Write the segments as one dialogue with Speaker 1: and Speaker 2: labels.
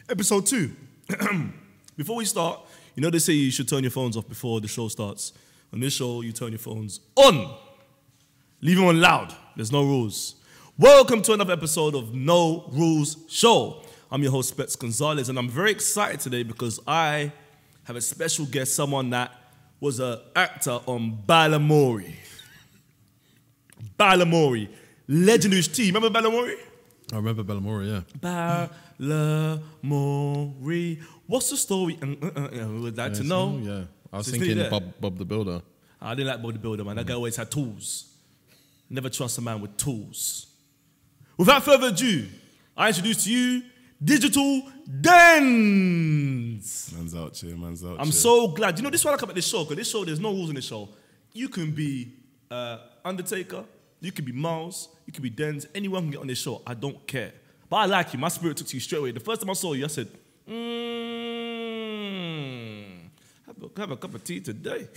Speaker 1: Episode 2. Before we start, you know they say you should turn your phones off before the show starts. On this show, you turn your phones on. Leave them on loud. There's no rules. Welcome to another episode of No Rules Show. I'm your host, Gonzalez, and I'm very excited today because I have a special guest, someone that was an actor on Balamory. Balamory. Legendary team. Remember Balamory?
Speaker 2: I remember Balamory, yeah.
Speaker 1: Balamory. What's the story? We would like to know.
Speaker 2: Yeah, I was thinking Bob the Builder.
Speaker 1: I didn't like Bob the Builder, man. That guy always had tools. Never trust a man with tools. Without further ado, I introduce to you Digital Denz.
Speaker 3: Man's out here, man's out here.
Speaker 1: I'm so glad. You know, this is why I come at this show, because this show, there's no rules in this show. You can be Undertaker, you can be Miles, you can be Denz, anyone can get on this show. I don't care. But I like you. My spirit took to you straight away. The first time I saw you, I said, have a cup of tea today.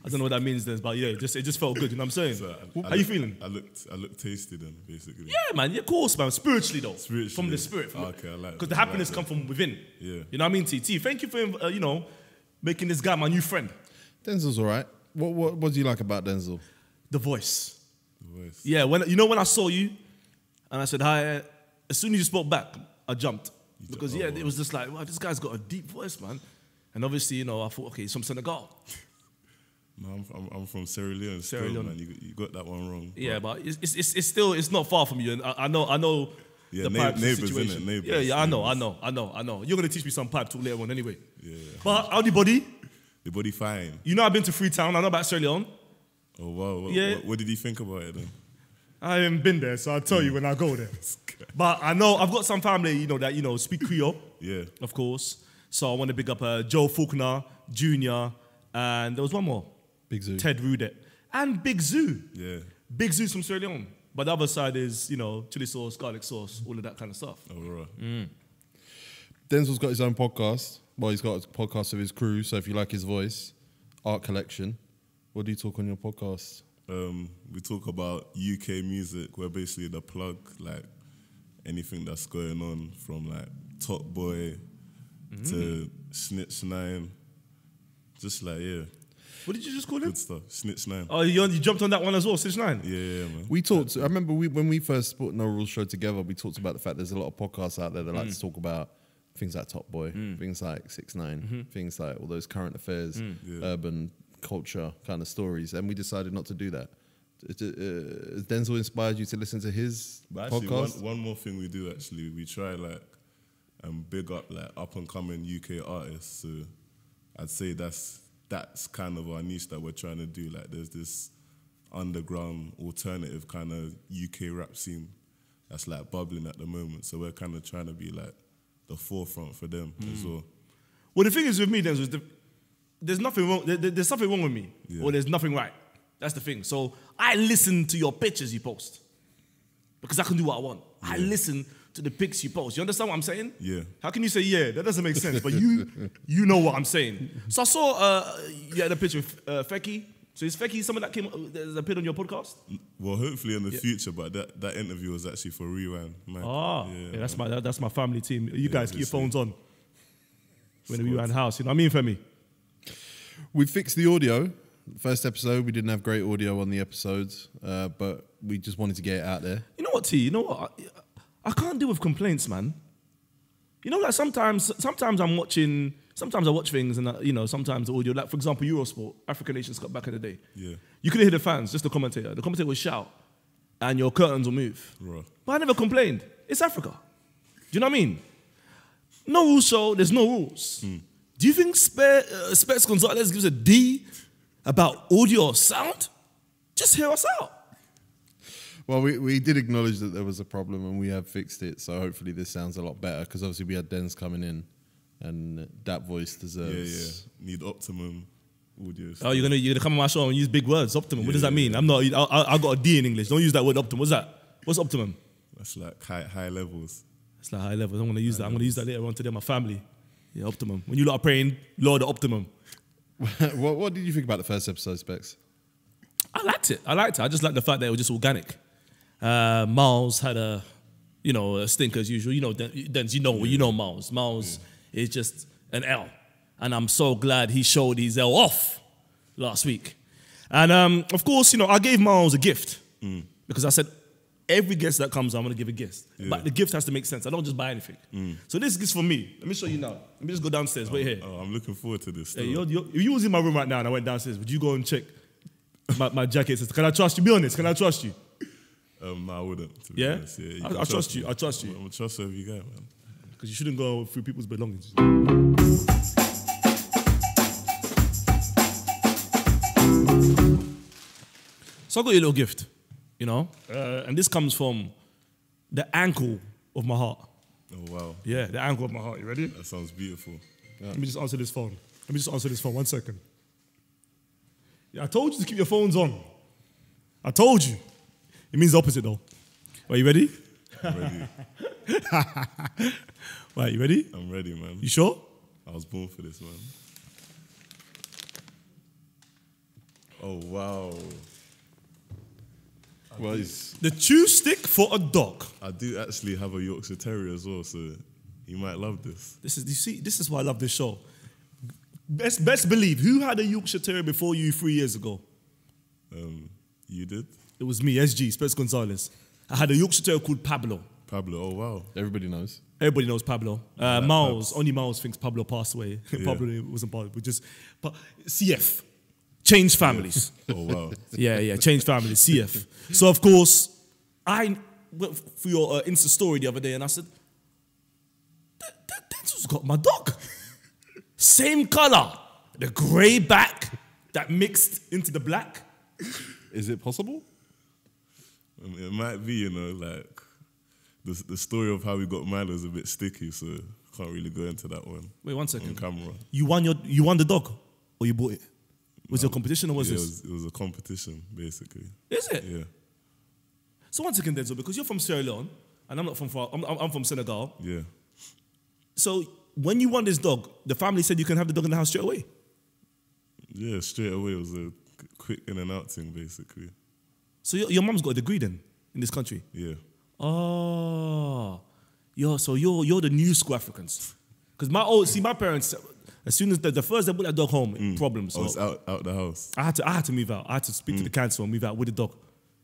Speaker 1: I don't know what that means, Denz, but yeah, it just felt good. You know what I'm saying? So How you feeling?
Speaker 3: I looked tasty then, basically.
Speaker 1: Yeah, man. Yeah, of course, man. Spiritually, though.
Speaker 3: Spiritually.
Speaker 1: From the spirit.
Speaker 3: Okay, I like that.
Speaker 1: Because the happiness comes from within.
Speaker 3: Yeah.
Speaker 1: You know what I mean, T? Thank you for, making this guy my new friend.
Speaker 2: Denzil's all right. What do you like about Denzil?
Speaker 1: The voice.
Speaker 3: The voice.
Speaker 1: Yeah, when I saw you and I said hi, as soon as you spoke back, I jumped. Because, it was just like, wow, this guy's got a deep voice, man. And obviously, I thought, okay, he's from Senegal.
Speaker 3: No, I'm from Sierra Leone.
Speaker 1: Sierra Leone.
Speaker 3: Man. You got that one wrong.
Speaker 1: Yeah, but it's not far from you. And I know
Speaker 3: yeah,
Speaker 1: the pipe
Speaker 3: neighbors,
Speaker 1: situation.
Speaker 3: Innit? Neighbors.
Speaker 1: Yeah, I know. You're going to teach me some pipe talk later on anyway.
Speaker 3: Yeah.
Speaker 1: But howdy, buddy?
Speaker 3: The body fine.
Speaker 1: You know I've been to Freetown. I know about Sierra Leone.
Speaker 3: Oh, wow. What did you think about it then?
Speaker 1: I haven't been there, so I'll tell you when I go there. But I know I've got some family, that speak Creole.
Speaker 3: Yeah.
Speaker 1: Of course. So I want to big up Joe Faulkner, Jr., and there was one more.
Speaker 2: Big Zoo.
Speaker 1: Ted Rudet. And Big Zoo.
Speaker 3: Yeah.
Speaker 1: Big Zoo's from Sierra Leone. But the other side is, chili sauce, garlic sauce, all of that kind of stuff.
Speaker 3: Oh, right.
Speaker 2: Denzil's got his own podcast. Well, he's got a podcast with his crew, so if you like his voice, Art Collection. What do you talk on your podcast?
Speaker 3: We talk about UK music. We're basically the plug, like anything that's going on from like Top Boy to Snitch 9. Just like, yeah.
Speaker 1: What did you just call him?
Speaker 3: Good stuff. Snitch 9.
Speaker 1: Oh, you jumped on that one as well, Snitch 9?
Speaker 3: Yeah, man.
Speaker 2: We talked, I remember when we first put No Rules Show together, we talked about the fact there's a lot of podcasts out there that like to talk about things like Top Boy, things like 6ix9ine, things like all those current affairs, urban culture kind of stories, and we decided not to do that. Has Denzil inspired you to listen to his podcast?
Speaker 3: One more thing we do, actually, we try big up up and coming UK artists. So I'd say that's kind of our niche that we're trying to do. Like there's this underground alternative kind of UK rap scene that's like bubbling at the moment. So we're kind of trying to be like the forefront for them as well.
Speaker 1: Well, the thing is with me, Denzel, there's nothing wrong. There's something wrong with me, or there's nothing right. That's the thing. So I listen to your pictures you post because I can do what I want. I listen to the pics you post. You understand what I'm saying?
Speaker 3: Yeah.
Speaker 1: How can you say yeah? That doesn't make sense. But you know what I'm saying. So I saw you had a picture with Fecky. So is Fecky someone that that appeared on your podcast?
Speaker 3: Well, hopefully in the future, but that interview was actually for Rewind. Man.
Speaker 1: Oh, yeah, that's my family team. You guys keep your phones on when the Rewind house. You know what I mean, Femi?
Speaker 2: We fixed the audio. First episode, we didn't have great audio on the episodes, but we just wanted to get it out there.
Speaker 1: You know what, T? You know what? I can't deal with complaints, man. Like sometimes I'm watching. Sometimes I watch things and sometimes the audio. Like for example, Eurosport, African Nations Cup back in the day. Yeah. You couldn't hear the fans, just the commentator. The commentator would shout, and your curtains will move.
Speaker 3: Right.
Speaker 1: But I never complained. It's Africa. Do you know what I mean? No rules show. There's no rules. Do you think Specs Gonzalez gives a D about audio or sound? Just hear us out.
Speaker 2: Well, we did acknowledge that there was a problem and we have fixed it, so hopefully this sounds a lot better because obviously we had Denz coming in and that voice deserves...
Speaker 3: Yeah. Need optimum audio.
Speaker 1: Oh, you're gonna come on my show and use big words, optimum. What does that mean? I got a D in English. Don't use that word optimum. What's that? What's optimum?
Speaker 3: That's like high levels.
Speaker 1: It's like high levels. I'm gonna use that. I'm gonna use that later on today, my family. Yeah, optimum. When you lot are praying, Lord, the optimum.
Speaker 2: What did you think about the first episode, Specs?
Speaker 1: I liked it. I just liked the fact that it was just organic. Miles had a you know, a stinker as usual. You know, Denz, you know Miles. Miles is just an L. And I'm so glad he showed his L off last week. And of course, you know, I gave Miles a gift because I said, every guest that comes, I'm going to give a gift. Yeah. But the gift has to make sense. I don't just buy anything. So this is for me. Let me show you now. Let me just go downstairs. Wait here.
Speaker 3: Oh, I'm looking forward to this.
Speaker 1: Hey, if you was in my room right now and I went downstairs, would you go and check my jacket? Can I trust you? Be honest. Can I trust you?
Speaker 3: No, I wouldn't. To
Speaker 1: be
Speaker 3: honest. Yeah,
Speaker 1: I trust you. I trust you.
Speaker 3: I'm a trustworthy guy, man.
Speaker 1: Because you shouldn't go through people's belongings. So I got you a little gift, you know, and this comes from the ankle of my heart.
Speaker 3: Oh, wow.
Speaker 1: Yeah, the ankle of my heart. You ready?
Speaker 3: That sounds beautiful.
Speaker 1: Yeah. Let me just answer this phone. 1 second. Yeah, I told you to keep your phones on. I told you. It means the opposite, though. Are you ready?
Speaker 3: I'm ready.
Speaker 1: Right, you ready?
Speaker 3: I'm ready, man.
Speaker 1: You sure?
Speaker 3: I was born for this, man. Oh, wow.
Speaker 2: Well,
Speaker 1: the chew stick for a dog.
Speaker 3: I do actually have a Yorkshire Terrier as well, so you might love this.
Speaker 1: This is why I love this show. Best believe, who had a Yorkshire Terrier before you 3 years ago?
Speaker 3: You did?
Speaker 1: It was me, SG, Spence Gonzalez. I had a Yorkshire Terrier called Pablo.
Speaker 3: Pablo, oh wow.
Speaker 2: Everybody knows.
Speaker 1: Everybody knows Pablo. Miles, only Miles thinks Pablo passed away.
Speaker 3: Yeah.
Speaker 1: Pablo wasn't part of it. But CF, changed families.
Speaker 3: Oh wow.
Speaker 1: Yeah, changed families, CF. So of course, I went for your Insta story the other day and I said, Denzil's got my dog. Same color, the grey back that mixed into the black.
Speaker 2: Is it possible?
Speaker 3: It might be, you know, like the story of how we got Milo is a bit sticky, so I can't really go into that one.
Speaker 1: Wait 1 second.
Speaker 3: On camera.
Speaker 1: You won the dog, or you bought it? Was it a competition or was this?
Speaker 3: It was a competition, basically.
Speaker 1: Is it?
Speaker 3: Yeah.
Speaker 1: So 1 second, Denzil, because you're from Sierra Leone and I'm not from I'm from Senegal.
Speaker 3: Yeah.
Speaker 1: So when you won this dog, the family said you can have the dog in the house straight away.
Speaker 3: Yeah, straight away. It was a quick in and out thing, basically.
Speaker 1: So your mum's got a degree then in this country.
Speaker 3: Yeah.
Speaker 1: Oh, you're the new school Africans. Because my parents, as soon as the first they put that dog home, problems.
Speaker 3: I was out the house.
Speaker 1: I had to move out. I had to speak to the council and move out with the dog,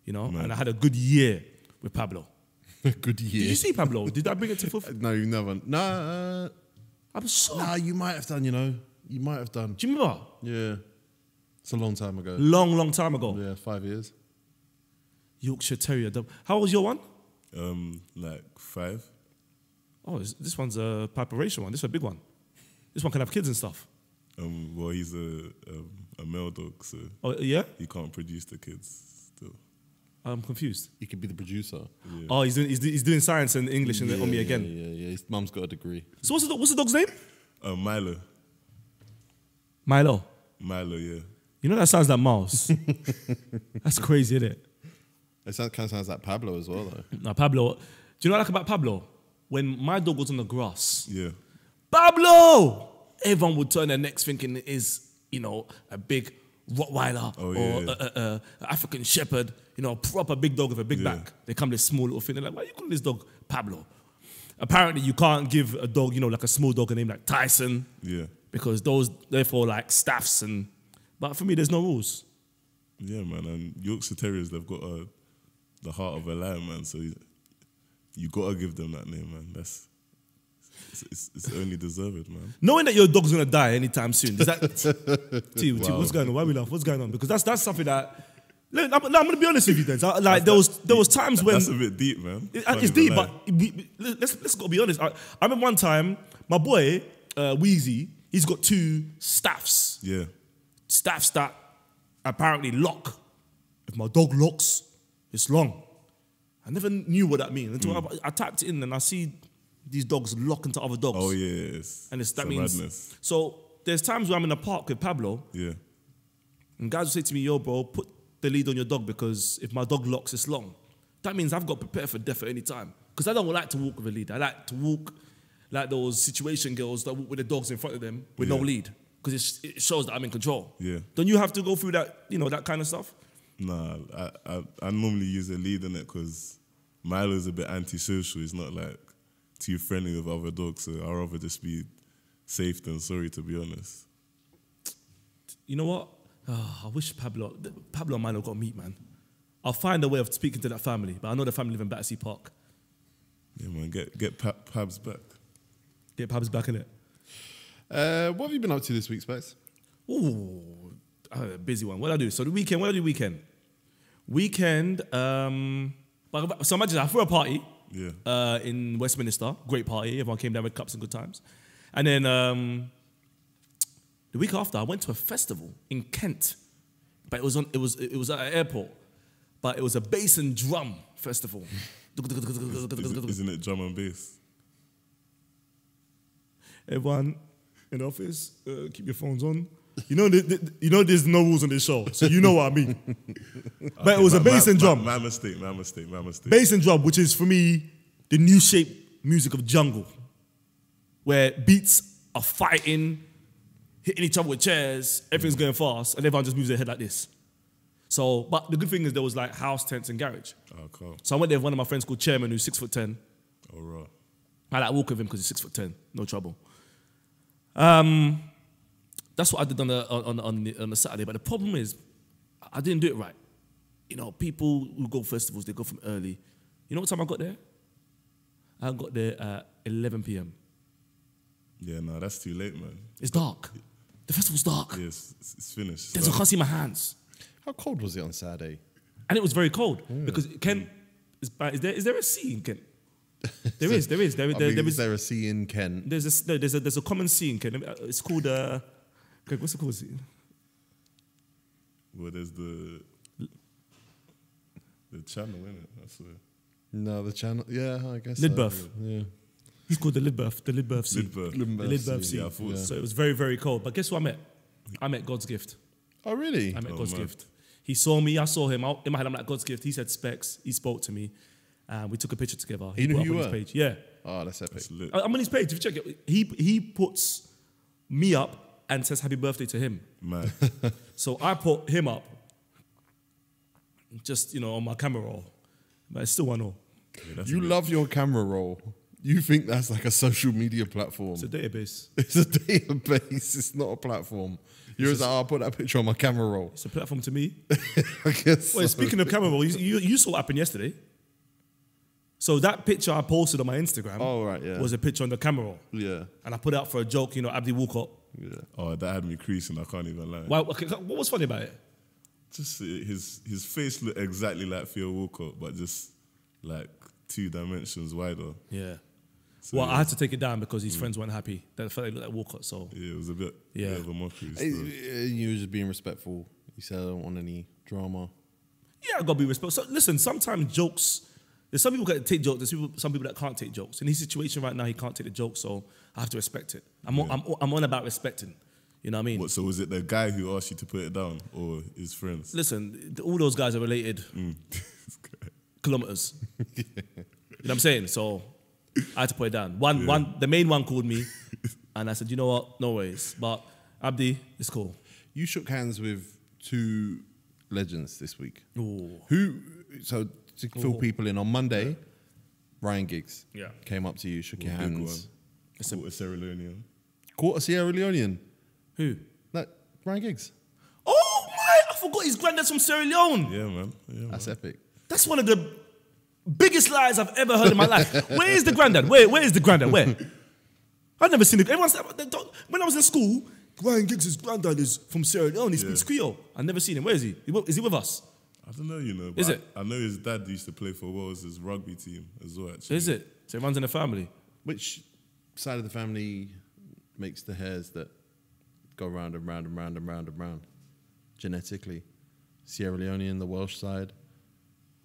Speaker 1: you know. Man. And I had a good year with Pablo.
Speaker 2: A good year.
Speaker 1: Did you see Pablo? Did I bring it to Filthy?
Speaker 2: No, you never. Nah.
Speaker 1: I'm so.
Speaker 2: Nah, you might have done. You know, you might have done.
Speaker 1: Do you remember?
Speaker 2: Yeah. It's a long time ago.
Speaker 1: Long time ago.
Speaker 2: Yeah, 5 years.
Speaker 1: Yorkshire Terrier. How old was your one?
Speaker 3: Like 5.
Speaker 1: Oh, this one's a preparation one. This is a big one. This one can have kids and stuff.
Speaker 3: Well, he's a male dog, so
Speaker 1: oh yeah,
Speaker 3: he can't produce the kids still.
Speaker 1: I'm confused.
Speaker 2: He could be the producer.
Speaker 3: Yeah.
Speaker 1: Oh, he's doing science and English and on me again.
Speaker 2: Yeah. His mum's got a degree.
Speaker 1: So what's the dog's name?
Speaker 3: Milo. Milo, yeah.
Speaker 1: You know that sounds like Miles. That's crazy, isn't it?
Speaker 2: It kind of sounds like Pablo as well, though.
Speaker 1: No, Pablo. Do you know what I like about Pablo? When my dog was on the grass,
Speaker 3: Yeah.
Speaker 1: Pablo! Everyone would turn their necks thinking it is, you know, a big Rottweiler or a African Shepherd, you know, a proper big dog with a big back. They come this small little thing. They're like, why are you calling this dog Pablo? Apparently, you can't give a dog, you know, like a small dog a name like Tyson.
Speaker 3: Yeah.
Speaker 1: Because those, therefore, like staffs and... But for me, there's no rules.
Speaker 3: Yeah, man. And Yorkshire Terriers, they've got the heart of a lion, man. So you got to give them that name, man. It's only deserved, man.
Speaker 1: Knowing that your dog's going to die anytime soon, does that... T, what's going on? Why we laugh? What's going on? Because that's something that... Look, I'm going to be honest with you, then. Like, there was times when...
Speaker 3: That's a bit deep, man.
Speaker 1: It's deep, but let's go be honest. I remember one time, my boy, Wheezy, he's got 2 staffs.
Speaker 3: Yeah.
Speaker 1: Staffs that apparently lock. If my dog locks, it's long. I never knew what that means until I typed it in and I see these dogs lock into other dogs.
Speaker 3: Oh, yeah.
Speaker 1: And that means... Madness. So there's times where I'm in a park with Pablo.
Speaker 3: Yeah.
Speaker 1: And guys will say to me, yo, bro, put the lead on your dog because if my dog locks, it's long. That means I've got to prepare for death at any time. Because I don't like to walk with a lead. I like to walk like those situation girls that walk with the dogs in front of them with no lead. Because it shows that I'm in control.
Speaker 3: Yeah.
Speaker 1: Don't you have to go through that, you know, that kind of stuff?
Speaker 3: Nah, I normally use a lead in it because Milo's a bit antisocial. He's not like too friendly with other dogs, so I'd rather just be safe than sorry, to be honest.
Speaker 1: You know what? I wish Pablo and Milo got to meet, man. I'll find a way of speaking to that family, but I know the family live in Battersea Park.
Speaker 3: Yeah, man, get Pabs back.
Speaker 1: Get Pabs back in it.
Speaker 2: What have you been up to this week, Specs?
Speaker 1: Ooh, busy one. What did I do? So the weekend, what did I do weekend? So imagine I threw a party in Westminster. Great party. Everyone came down with cups and good times. And then the week after, I went to a festival in Kent. But it was at an airport. But it was a bass and drum festival.
Speaker 3: Isn't it drum and bass?
Speaker 1: Everyone in the office, keep your phones on. You know there's no rules on this show, so you know what I mean. But it was a bass and drum.
Speaker 3: My mistake.
Speaker 1: Bass and drum, which is for me the new shape music of jungle, where beats are fighting, hitting each other with chairs, everything's going fast, and everyone just moves their head like this. So, but the good thing is there was like house, tents, and garage.
Speaker 3: Oh, cool.
Speaker 1: So I went there with one of my friends called Chairman, who's 6'10".
Speaker 3: All right.
Speaker 1: I like walk with him because he's 6'10", no trouble. That's what I did on the Saturday. But the problem is, I didn't do it right. You know, people who go festivals, they go from early. You know what time I got there? I got there at 11 p.m.
Speaker 3: Yeah, no, that's too late, man.
Speaker 1: It's dark. The festival's dark.
Speaker 3: Yes, it's finished.
Speaker 1: I can't see my hands.
Speaker 2: How cold was it on Saturday?
Speaker 1: And it was very cold because Kent is there a sea in Kent? There is. Is
Speaker 2: there a sea in Kent?
Speaker 1: There's a common sea in Kent. It's called what's it called?
Speaker 3: Well, there's the channel, innit? That's where.
Speaker 2: No, the channel. Yeah, I guess.
Speaker 1: Lidberth.
Speaker 2: Yeah.
Speaker 1: It's called the Lidberth Sea.
Speaker 3: Lidberth
Speaker 1: Sea.
Speaker 3: Yeah, I thought
Speaker 1: so it was very, very cold. But guess what I met? I met God's gift.
Speaker 2: Oh, really?
Speaker 1: I met God's gift. He saw me. I saw him. In my head, I'm like, God's gift. He said specs. He spoke to me. We took a picture together.
Speaker 2: He knew
Speaker 1: put
Speaker 2: who you
Speaker 1: up on
Speaker 2: were?
Speaker 1: his page. Yeah.
Speaker 2: Oh, that's epic.
Speaker 3: That's lit.
Speaker 1: I'm on his page. If you check it, he puts me up and says happy birthday to him.
Speaker 3: Man.
Speaker 1: So I put him up just, on my camera roll. But it's still 1-0.
Speaker 3: Yeah,
Speaker 2: you love your camera roll. You think that's like a social media platform.
Speaker 1: It's a database.
Speaker 2: It's a database. It's not a platform. You're like, I'll put that picture on my camera roll.
Speaker 1: It's a platform to me.
Speaker 2: I guess.
Speaker 1: Wait,
Speaker 2: so.
Speaker 1: speaking of camera roll, you saw what happened yesterday. So that picture I posted on my Instagram was a picture on the camera roll.
Speaker 2: Yeah.
Speaker 1: And I put it out for a joke, Abdi Walcott.
Speaker 2: Yeah.
Speaker 3: Oh, that had me creasing. I can't even lie.
Speaker 1: Why, what was funny about it?
Speaker 3: Just his face looked exactly like Theo Walcott, but just like 2 dimensions wider.
Speaker 1: Yeah.
Speaker 3: So,
Speaker 1: I had to take it down because his friends weren't happy. They felt he looked like Walcott, so...
Speaker 3: Yeah, it was a bit of a mockery.
Speaker 2: You were just being respectful. You said I don't want any drama.
Speaker 1: Yeah, I got to be respectful. So, listen, sometimes jokes... There's some people that take jokes. There's some people that can't take jokes. In his situation right now, he can't take the joke, so I have to respect it. I'm on about respecting. You know what I mean?
Speaker 3: So was it the guy who asked you to put it down or his friends?
Speaker 1: Listen, all those guys are related kilometers. You know what I'm saying? So I had to put it down. The main one called me, and I said, you know what? No worries. But Abdi, it's cool.
Speaker 2: You shook hands with 2 legends this week.
Speaker 1: Ooh.
Speaker 2: So to fill people in, on Monday, Ryan Giggs came up to you, shook your hands.
Speaker 3: Quarter Sierra Leonean.
Speaker 2: Quarter Sierra Leonean?
Speaker 1: Who?
Speaker 2: Like Ryan Giggs.
Speaker 1: Oh my! I forgot his granddad's from Sierra Leone.
Speaker 3: Yeah, man.
Speaker 2: That's epic.
Speaker 1: That's one of the biggest lies I've ever heard in my life. Where is the granddad? Where is the granddad? Where? I've never seen it. Everyone said, when I was in school, Ryan Giggs' granddad is from Sierra Leone. He speaks Creole. I've never seen him. Where is he? Is he with us?
Speaker 3: I don't know, but
Speaker 1: is it?
Speaker 3: I know his dad used to play for Wales' rugby team as well, actually.
Speaker 1: Is it? So it runs in the family.
Speaker 2: Which side of the family makes the hairs that go round and round and round and round and round genetically? Sierra Leonean, the Welsh side,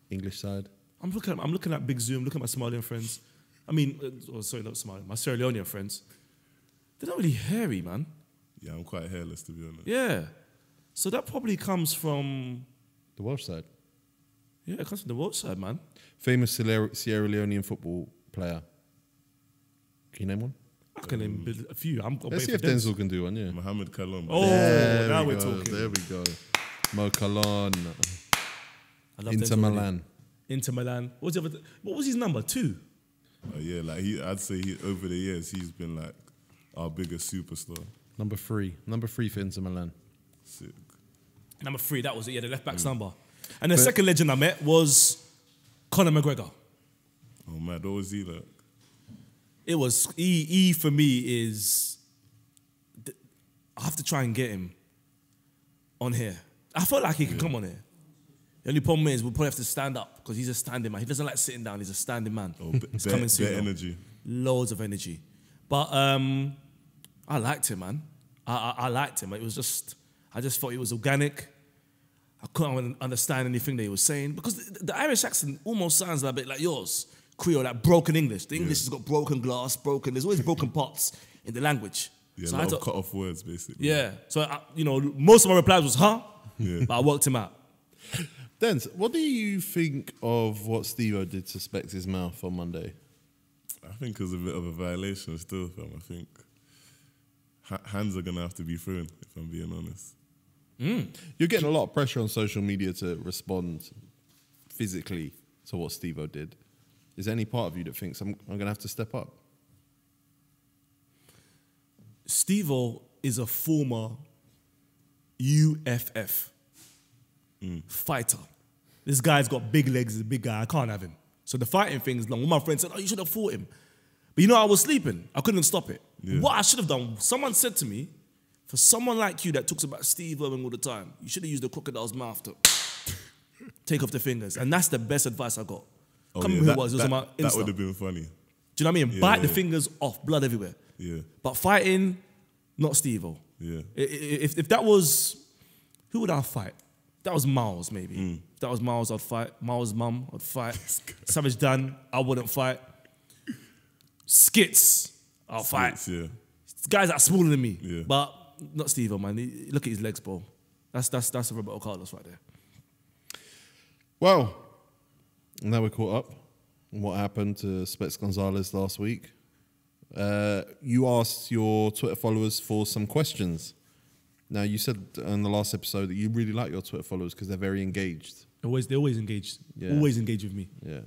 Speaker 2: English side.
Speaker 1: I'm looking at Big Zoom. Look at my Somalian friends. I mean, sorry, not Somalian. My Sierra Leonean friends. They're not really hairy, man.
Speaker 3: Yeah, I'm quite hairless, to be honest.
Speaker 1: Yeah. So that probably comes from...
Speaker 2: The Welsh side?
Speaker 1: Yeah, it comes from the Welsh side, man.
Speaker 2: Famous Sierra Leonean football player. Can you name one?
Speaker 1: I can name a few.
Speaker 2: Let's see if Denzil can do one, yeah.
Speaker 3: Mohamed Kalon.
Speaker 1: Oh, now we're talking.
Speaker 2: There we go. Mo Kalon.
Speaker 1: I love
Speaker 2: Inter
Speaker 1: Denzil
Speaker 2: Milan.
Speaker 1: Inter Milan. What was his number? 2?
Speaker 3: Yeah, like I'd say over the years he's been like our biggest superstar.
Speaker 2: Number 3 for Inter Milan.
Speaker 3: Sick.
Speaker 1: Number 3, that was it. Yeah, the left back's number. And the second legend I met was Conor McGregor.
Speaker 3: Oh man, what was he like?
Speaker 1: It was he for me is. I have to try and get him on here. I felt like he could come on here. The only problem is we'll probably have to stand up because he's a standing man. He doesn't like sitting down. He's a standing man.
Speaker 3: Oh,
Speaker 1: he's coming soon.
Speaker 3: Bare energy.
Speaker 1: Loads of energy. But I liked him, man. I liked him. It was just, I just thought it was organic. I couldn't understand anything that he was saying because the Irish accent almost sounds a bit like yours. Creole, like broken English. The English has got broken glass, there's always broken parts in the language.
Speaker 3: Yeah,
Speaker 1: so
Speaker 3: a lot of cut off words, basically.
Speaker 1: Yeah. So, most of my replies was, huh?
Speaker 3: Yeah.
Speaker 1: But I worked him out.
Speaker 2: Denz, what do you think of what Steve-O did to Specs' mouth on Monday?
Speaker 3: I think it was a bit of a violation still, fam. I think hands are going to have to be thrown, if I'm being honest.
Speaker 2: You're getting a lot of pressure on social media to respond physically to what Steve-O did. Is there any part of you that thinks I'm going to have to step up?
Speaker 1: Steve-O is a former UFF fighter. This guy's got big legs, he's a big guy, I can't have him. So the fighting thing's long. One of my friends said, you should have fought him. But I was sleeping. I couldn't stop it.
Speaker 3: Yeah.
Speaker 1: What I should have done, someone said to me, for someone like you that talks about Steve Irwin all the time, you should have used the crocodile's mouth to take off the fingers. And that's the best advice I got.
Speaker 3: That
Speaker 1: That
Speaker 3: would have been funny.
Speaker 1: Do you know what I mean?
Speaker 3: Yeah,
Speaker 1: Bite the fingers off, blood everywhere.
Speaker 3: Yeah.
Speaker 1: But fighting, not Steve-O.
Speaker 3: Yeah.
Speaker 1: If that was, who would I fight? That was Miles, maybe. If that was Miles, I'd fight. Miles' mum, I'd fight. Savage Dan, I wouldn't fight. Skits, I'll fight.
Speaker 3: Yeah.
Speaker 1: Guys that are smaller than me.
Speaker 3: Yeah.
Speaker 1: But not Steve-O, man. Look at his legs, bro. That's a Roberto Carlos right there.
Speaker 2: Well, now we're caught up on what happened to Specs Gonzalez last week. You asked your Twitter followers for some questions. Now, you said in the last episode that you really like your Twitter followers because they're very engaged.
Speaker 1: They're always engaged.
Speaker 2: Yeah.
Speaker 1: Always engaged with me.
Speaker 2: Yeah.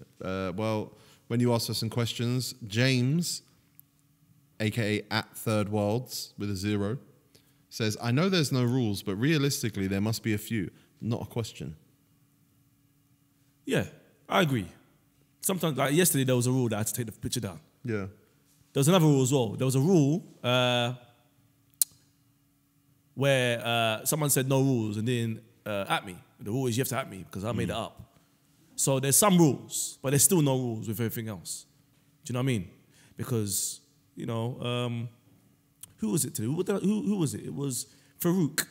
Speaker 2: Well, when you asked us some questions, James, a.k.a. @ThirdWorlds with a 0, says, I know there's no rules, but realistically, there must be a few. Not a question.
Speaker 1: Yeah, I agree. Sometimes, like yesterday, there was a rule that I had to take the picture down.
Speaker 2: Yeah.
Speaker 1: There was another rule as well. There was a rule where someone said no rules and then at me. The rule is you have to at me because I made it up. So there's some rules, but there's still no rules with everything else. Do you know what I mean? Because, who was it today? Who was it? It was Farouk.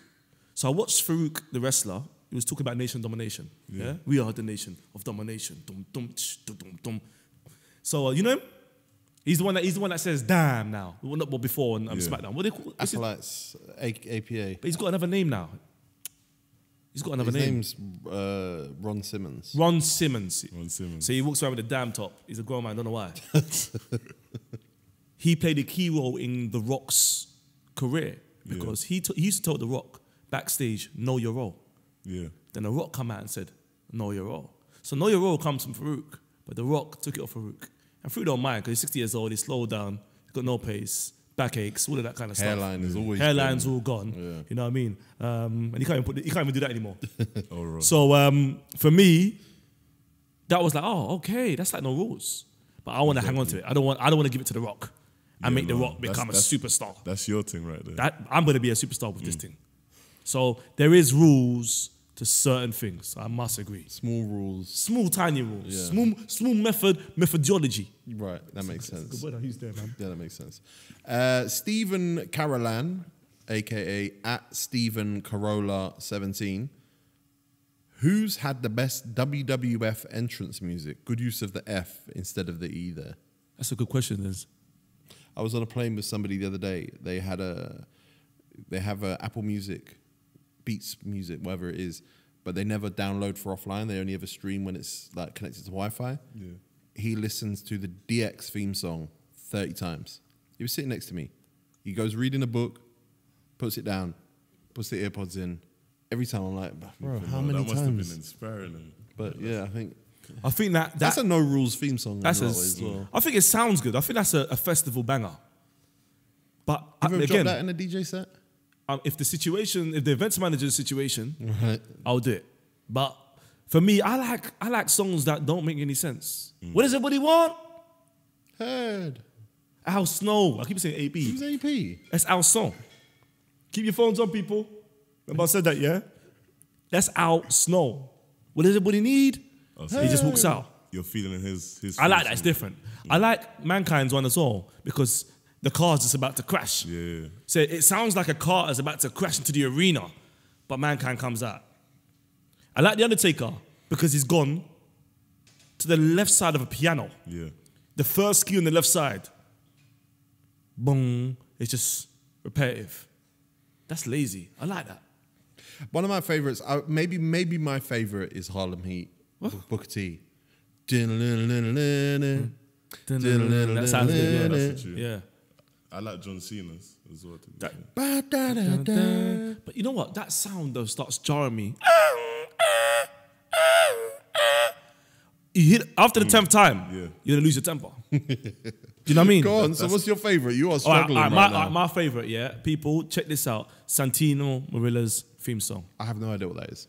Speaker 1: So I watched Farouk, the wrestler. He was talking about nation domination. Yeah? We are the nation of domination. Dum, dum, tsh, dum, dum, dum. So, you know him? He's the one that says damn now. Not before on SmackDown. What do they call it?
Speaker 2: Acolytes, APA.
Speaker 1: But he's got another name now. His
Speaker 2: name's Ron Simmons.
Speaker 1: Ron Simmons.
Speaker 3: So
Speaker 1: he walks around with a damn top. He's a grown man, don't know why. He played a key role in The Rock's career because he used to tell The Rock backstage, know your role.
Speaker 3: Yeah.
Speaker 1: Then The Rock come out and said, know your role. So know your role comes from Farouk, but The Rock took it off Farouk. And Farouk don't mind because he's 60 years old, he's slowed down, he's got no pace, backaches, all of that kind of
Speaker 2: Hairline
Speaker 1: stuff.
Speaker 2: is always
Speaker 1: Hairline's
Speaker 2: gone.
Speaker 1: all gone.
Speaker 2: Yeah.
Speaker 1: You know what I mean? And he can't even do that anymore.
Speaker 3: All right.
Speaker 1: So for me, that was like, oh, okay, that's like no rules. But I want to hang on to it. I don't want to give it to The Rock and make The Rock become a superstar.
Speaker 3: That's your thing right there.
Speaker 1: I'm going to be a superstar with this thing. So there is rules to certain things. I must agree.
Speaker 2: Small rules.
Speaker 1: Small, tiny rules.
Speaker 2: Yeah.
Speaker 1: Small methodology.
Speaker 2: Right, that makes sense.
Speaker 1: Good word I used there, man.
Speaker 2: Yeah, that makes sense. Stephen Carolan, a.k.a. @StephenCarola17. Who's had the best WWF entrance music? Good use of the F instead of the E there.
Speaker 1: That's a good question, Liz.
Speaker 2: I was on a plane with somebody the other day. They have a Apple Music, Beats Music, whatever it is, but they never download for offline. They only ever stream when it's like connected to Wi-Fi.
Speaker 3: Yeah.
Speaker 2: He listens to the DX theme song 30 times. He was sitting next to me. He goes reading a book, puts it down, puts the earpods in. Every time I'm like, bro, how many
Speaker 3: That must have been
Speaker 2: times?
Speaker 3: inspiring.
Speaker 2: But yeah, I think
Speaker 1: I think
Speaker 2: that's a No Rules theme song.
Speaker 1: That's
Speaker 2: as well.
Speaker 1: I think it sounds good. I think that's a festival banger. But
Speaker 2: You ever
Speaker 1: again,
Speaker 2: drop that in a DJ set?
Speaker 1: if the events manager's situation,
Speaker 2: Right.
Speaker 1: I'll do it. But for me, I like songs that don't make any sense. What does everybody want?
Speaker 2: Heard.
Speaker 1: Al Snow. I keep saying AP.
Speaker 2: Who's AP?
Speaker 1: That's Al Snow. Keep your phones on, people. Remember I said that, yeah? That's Al Snow. What does everybody need?
Speaker 3: Oh,
Speaker 1: He just walks out.
Speaker 3: You're feeling his.
Speaker 1: I like that. It's different. I like Mankind's one as well because the car's just about to crash.
Speaker 3: Yeah.
Speaker 1: So it sounds like a car is about to crash into the arena, but Mankind comes out. I like The Undertaker because he's gone to the left side of a piano.
Speaker 3: Yeah.
Speaker 1: The first key on the left side, boom, it's just repetitive. That's lazy. I like that.
Speaker 2: One of my favorites, maybe my favorite is Harlem Heat. Booker T.
Speaker 1: That sounds good.
Speaker 3: Yeah, that's true.
Speaker 1: Yeah.
Speaker 3: I like John Cena's as well.
Speaker 1: But you know what? That sound though starts jarring me. You hit after the 10th time, you're gonna lose your temper. Do you know what I mean?
Speaker 2: Go on. So what's your favorite? You are struggling right now.
Speaker 1: My favorite, yeah. People, check this out. Santino Marilla's theme song.
Speaker 2: I have no idea what that is.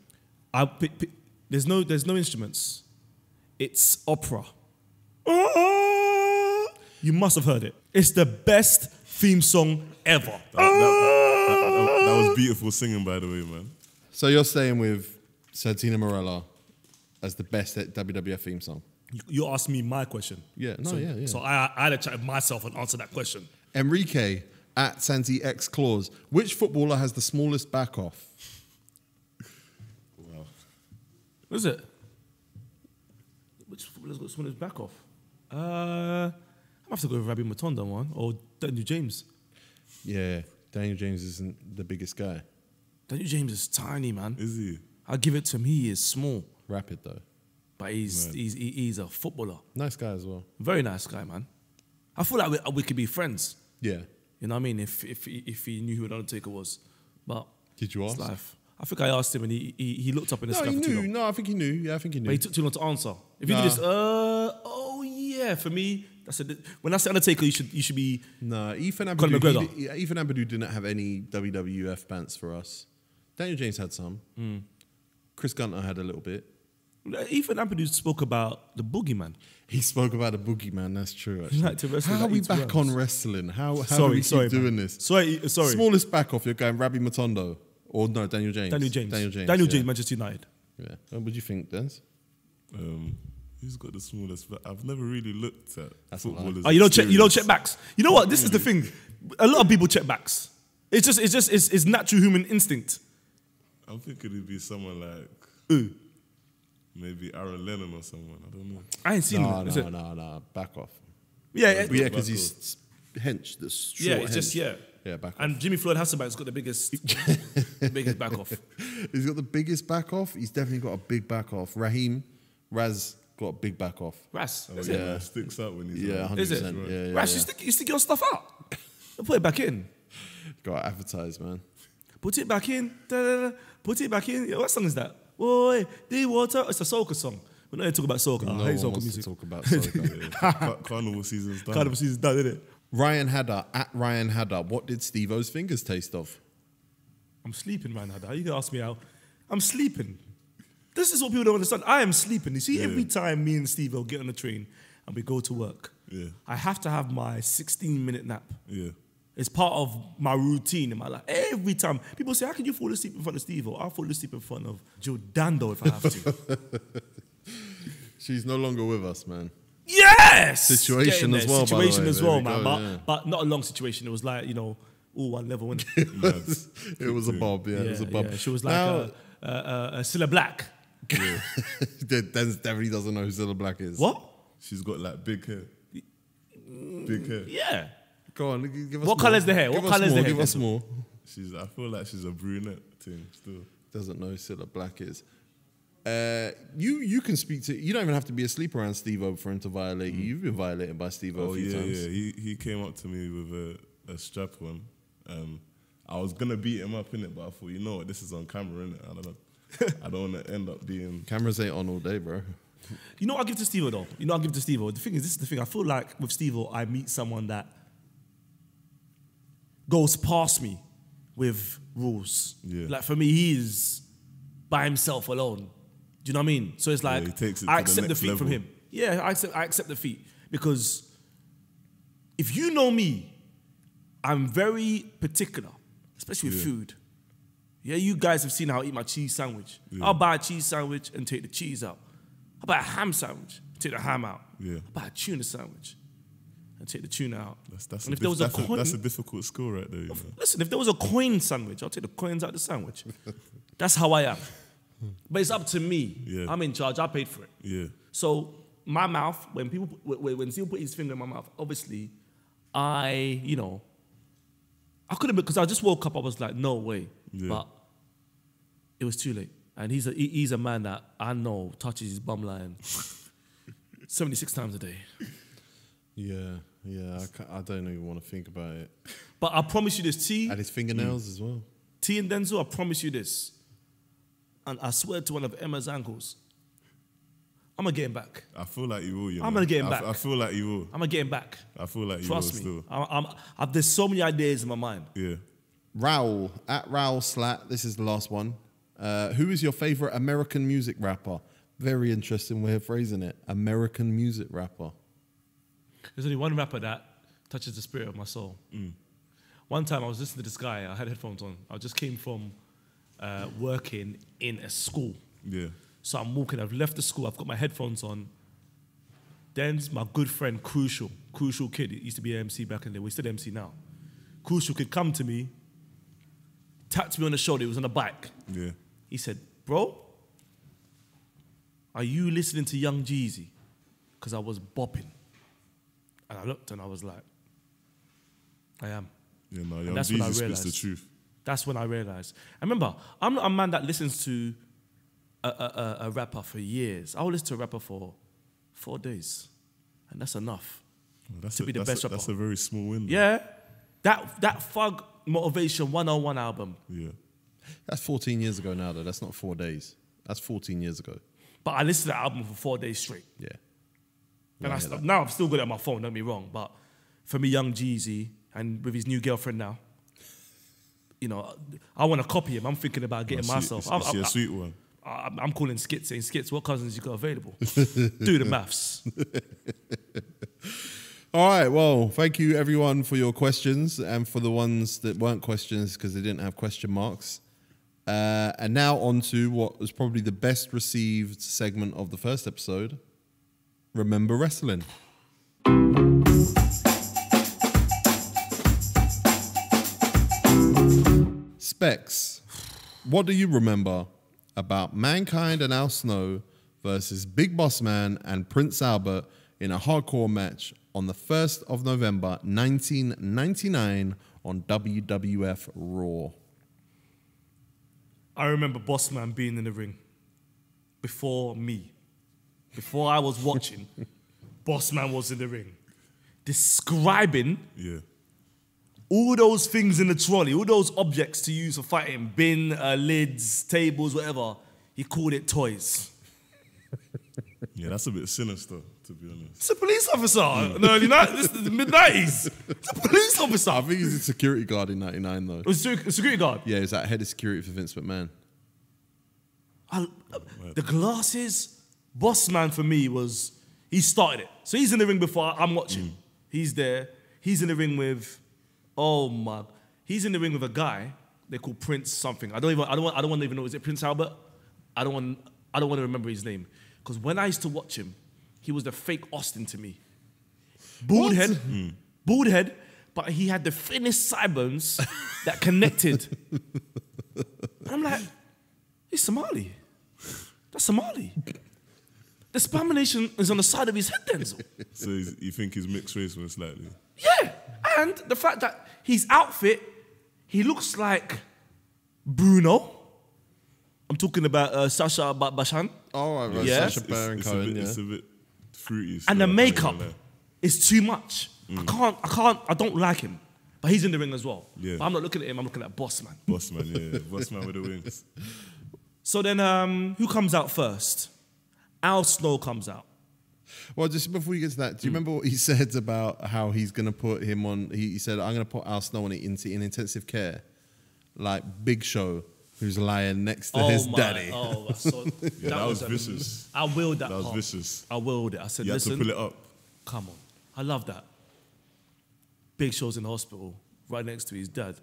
Speaker 1: There's no instruments. It's opera. You must have heard it. It's the best theme song ever.
Speaker 3: That was beautiful singing, by the way, man.
Speaker 2: So you're staying with Santino Marella as the best WWF theme song?
Speaker 1: You asked me my question.
Speaker 2: Yeah,
Speaker 1: So I had to chat with myself and answer that question.
Speaker 2: Enrique at Santi X Claus. Which footballer has the smallest back off?
Speaker 3: Wow.
Speaker 1: What is it? Which footballer's got someone's back off? I have to go with Rabbi Matondo one or Daniel James.
Speaker 2: Yeah, Daniel James isn't the biggest guy.
Speaker 1: Daniel James is tiny, man.
Speaker 3: Is he?
Speaker 1: I'll give it to him. He is small,
Speaker 2: Rapid though.
Speaker 1: but he's a footballer.
Speaker 2: Nice guy as well.
Speaker 1: Very nice guy, man. I feel like we could be friends.
Speaker 2: Yeah.
Speaker 1: You know what I mean? If he knew who the Undertaker was, but
Speaker 2: Did you
Speaker 1: it's
Speaker 2: ask?
Speaker 1: life. I think I asked him and he looked up in the
Speaker 2: No,
Speaker 1: sky
Speaker 2: he
Speaker 1: for too
Speaker 2: knew.
Speaker 1: long.
Speaker 2: No, I think he knew. Yeah, I think he knew.
Speaker 1: But he took too long to answer. If you do this, oh yeah, for me, that's when I say Undertaker, you should be.
Speaker 2: No, Ethan
Speaker 1: Conor
Speaker 2: Abbott.
Speaker 1: McGregor.
Speaker 2: Ethan Abbott didn't have any WWF pants for us. Daniel James had some. Chris Gunter had a little bit.
Speaker 1: Ethan Ampadu spoke about the boogeyman.
Speaker 2: He spoke about a boogeyman. That's true. Actually.
Speaker 1: Like to wrestle
Speaker 2: How
Speaker 1: that
Speaker 2: are we
Speaker 1: eats
Speaker 2: back
Speaker 1: worms.
Speaker 2: on wrestling? How do we keep doing
Speaker 1: man.
Speaker 2: this?
Speaker 1: Sorry.
Speaker 2: Smallest back off. You're going Rabbi Matondo or no Daniel James.
Speaker 1: Daniel James,
Speaker 2: yeah.
Speaker 1: Manchester United.
Speaker 2: Yeah. What do you think, Denz?
Speaker 3: Who's got the smallest? I've never really looked at footballers.
Speaker 1: Oh, you don't check backs. You know what? This is the thing. A lot of people check backs. It's natural human instinct.
Speaker 3: I'm thinking it'd be someone like
Speaker 1: Ooh.
Speaker 3: maybe Aaron Lennon or someone. I don't know.
Speaker 1: I ain't seen him. Is it?
Speaker 2: No. Back off.
Speaker 1: Yeah.
Speaker 2: Yeah, because he's hench. The short
Speaker 1: Yeah, it's
Speaker 2: hench.
Speaker 1: just
Speaker 2: Yeah, back off.
Speaker 1: And Jimmy Floyd Hasselbank's got the biggest back off.
Speaker 2: He's got the biggest back off. He's definitely got a big back off. Raz got a big back off.
Speaker 1: Ras,
Speaker 3: Oh,
Speaker 1: is
Speaker 3: yeah,
Speaker 1: it?
Speaker 3: it sticks out when he's
Speaker 2: Yeah,
Speaker 3: on.
Speaker 2: 100%.
Speaker 1: Is it?
Speaker 2: Yeah,
Speaker 1: Ras, you stick your stuff out. Put it back in.
Speaker 2: Got to advertise, man.
Speaker 1: Put it back in. Da-da-da. Put it back in. What song is that? Boy, the water. It's a soca song. We're not here to talk about soca. I hate
Speaker 2: one
Speaker 1: soca
Speaker 2: wants
Speaker 1: music.
Speaker 2: to talk about soca.
Speaker 3: Carnival season's done.
Speaker 1: Carnival season's done, isn't it?
Speaker 2: Ryan Hadder, at Ryan Hadder, what did Steve-O's fingers taste of?
Speaker 1: I'm sleeping right now. How you gonna ask me how? I'm sleeping. This is what people don't understand. I am sleeping. You see, every time me and Steve will get on the train and we go to work, I have to have my 16-minute nap.
Speaker 3: Yeah.
Speaker 1: It's part of my routine in my life. Every time people say, "How can you fall asleep in front of Steve?" I'll fall asleep in front of Joe Dando if I have to.
Speaker 2: She's no longer with us, man.
Speaker 1: Yes.
Speaker 2: Situation
Speaker 1: Getting there.
Speaker 2: as well, by the
Speaker 1: Situation
Speaker 2: way.
Speaker 1: as
Speaker 2: There
Speaker 1: well,
Speaker 2: we
Speaker 1: man.
Speaker 2: go,
Speaker 1: But not a long situation. It was like all one level. Wasn't it?
Speaker 2: It was a bob, yeah. It was a bob.
Speaker 1: Yeah. She was like Cilla Black.
Speaker 2: Yeah. Denz definitely doesn't know who Zilla Black is.
Speaker 1: What?
Speaker 3: She's got like big hair. Big hair.
Speaker 1: Yeah.
Speaker 2: Go on, give us
Speaker 1: What
Speaker 2: more.
Speaker 1: colour's the hair?
Speaker 2: Give
Speaker 1: What
Speaker 2: us
Speaker 1: colour's
Speaker 2: more,
Speaker 1: the hair?
Speaker 2: Give us more.
Speaker 3: I feel like she's a brunette thing still.
Speaker 2: Doesn't know who Zilla Black is. You can speak to. You don't even have to be asleep around Steve-O for him to violate you. You've been violated by Steve-O a few times.
Speaker 3: Yeah. He came up to me with a strap on. I was gonna beat him up in it, but I thought, you know what, this is on camera, innit? I don't want to end up being.
Speaker 2: Cameras ain't on all day, bro.
Speaker 1: You know what I give to Steve-O though? You know what I give to Steve-O? The thing is, this is the thing. I feel like with Steve-O, I meet someone that goes past me with rules.
Speaker 3: Yeah.
Speaker 1: Like for me, he is by himself alone. Do you know what I mean? So it's like,
Speaker 3: he takes it
Speaker 1: I
Speaker 3: to the
Speaker 1: accept
Speaker 3: next
Speaker 1: defeat from
Speaker 3: level.
Speaker 1: him. Yeah, I accept defeat. Because if you know me, I'm very particular, especially with food. Yeah, you guys have seen how I eat my cheese sandwich.
Speaker 3: Yeah.
Speaker 1: I'll buy a cheese sandwich and take the cheese out. I'll buy a ham sandwich, take the ham out.
Speaker 3: Yeah.
Speaker 1: I'll buy a tuna sandwich and take the tuna out.
Speaker 3: That's
Speaker 1: And if there was a coin,
Speaker 3: that's a difficult skill right there. You know?
Speaker 1: listen, if there was a coin sandwich, I'll take the coins out of the sandwich. That's how I am. But it's up to me.
Speaker 3: Yeah.
Speaker 1: I'm in charge. I paid for it.
Speaker 3: Yeah.
Speaker 1: So my mouth, when Zil put his finger in my mouth, obviously, I couldn't, because I just woke up. I was like, no way.
Speaker 3: Yeah.
Speaker 1: But it was too late. And he's a man that I know touches his bum line 76 times a day.
Speaker 2: Yeah. I don't even want to think about it.
Speaker 1: But I promise you this, T
Speaker 2: And his fingernails as well.
Speaker 1: and Denzil, I promise you this. And I swear to one of Emma's ankles, I'm going to get him back.
Speaker 3: I feel like you will. You know?
Speaker 1: I'm going to get him back.
Speaker 3: I feel like you will.
Speaker 1: I'm going to get him back.
Speaker 3: I feel like you
Speaker 1: Trust
Speaker 3: will
Speaker 1: me.
Speaker 3: still.
Speaker 1: There's so many ideas in my mind.
Speaker 3: Yeah.
Speaker 2: Raul, at Raul Slat, this is the last one. Who is your favorite American music rapper? Very interesting way of phrasing it. American music rapper.
Speaker 1: There's only one rapper that touches the spirit of my soul. One time I was listening to this guy, I had headphones on. I just came from working in a school.
Speaker 3: Yeah.
Speaker 1: So I'm walking, I've left the school, I've got my headphones on. Denz, my good friend, Crucial Kid, he used to be an MC back in the day, we're still MC now. Crucial Kid come to me, tapped me on the shoulder, he was on a bike.
Speaker 3: Yeah.
Speaker 1: He said, bro, are you listening to Young Jeezy? Because I was bopping. And I looked and I was like, I am.
Speaker 3: Yeah, no,
Speaker 1: And
Speaker 3: Young
Speaker 1: that's when I
Speaker 3: Jesus speaks
Speaker 1: realized.
Speaker 3: the truth.
Speaker 1: That's when I realized. And remember, I'm not a man that listens to a rapper for years. I will listen to a rapper for 4 days. And that's enough to be the best rapper.
Speaker 3: That's a very small window.
Speaker 1: Yeah. That Thug Motivation 101 album.
Speaker 3: Yeah.
Speaker 2: That's 14 years ago now, though. That's not 4 days. That's 14 years ago.
Speaker 1: But I listened to that album for 4 days straight.
Speaker 2: Yeah.
Speaker 1: And now I've still got it on my phone, don't get me wrong. But for me, Young Jeezy, and with his new girlfriend now, I want to copy him. I'm thinking about getting myself.
Speaker 3: Is she a sweet one?
Speaker 1: I'm calling Skits, saying, Skits, what cousins you got available? Do the maths.
Speaker 2: All right, well, thank you everyone for your questions and for the ones that weren't questions because they didn't have question marks. And now on to what was probably the best received segment of the first episode, Remember Wrestling. Specs, what do you remember about Mankind and Al Snow versus Big Boss Man and Prince Albert in a hardcore match on the 1st of November 1999 on WWF Raw?
Speaker 1: I remember Boss Man being in the ring before me. Before I was watching, Boss Man was in the ring. Describing all those things in the trolley, all those objects to use for fighting, bin, lids, tables, whatever, he called it toys.
Speaker 3: Yeah, that's a bit sinister, to be honest.
Speaker 1: It's a police officer in the early 90s, this is the mid-90s. It's a police officer.
Speaker 2: I think he's a security guard in 99 though.
Speaker 1: It was a security guard.
Speaker 2: Yeah, he's that head of security for Vince McMahon.
Speaker 1: The glasses, Boss Man for me was, he started it. So he's in the ring before I'm watching. He's there. He's in the ring with, he's in the ring with a guy they call Prince something. I don't want to even know. Is it Prince Albert? I don't want to remember his name. Because when I used to watch him, he was the fake Austin to me. Bald head, but he had the thinnest sideburns that connected. And I'm like, he's Somali. That's Somali. The Spamination is on the side of his head, Denzil.
Speaker 3: So you think he's mixed race most likely?
Speaker 1: Yeah, and the fact that his outfit, he looks like Bruno. I'm talking about Sacha Bashan.
Speaker 2: Oh, right,
Speaker 1: Yeah.
Speaker 2: Sacha Baron Cohen,
Speaker 3: It's a bit fruity.
Speaker 1: And the
Speaker 3: still, I can't
Speaker 1: makeup
Speaker 3: even lie.
Speaker 1: is too much. I don't like him. But he's in the ring as well.
Speaker 3: Yeah.
Speaker 1: But I'm not looking at him, I'm looking at Boss Man.
Speaker 3: Boss man, yeah. Boss man with the wings.
Speaker 1: So then, who comes out first? Al Snow comes out.
Speaker 2: Well, just before you get to that, do you remember what he said about how he's going to put him on? He said, "I'm going to put Al Snow on in intensive care, like Big Show, who's lying next to his daddy."
Speaker 1: Oh, I saw,
Speaker 3: that was vicious.
Speaker 1: I willed that.
Speaker 3: That was
Speaker 1: part.
Speaker 3: vicious.
Speaker 1: I willed it. I said,
Speaker 3: You had
Speaker 1: "Listen,
Speaker 3: to pull it up.
Speaker 1: come on." I love that. Big Show's in the hospital, right next to his dad,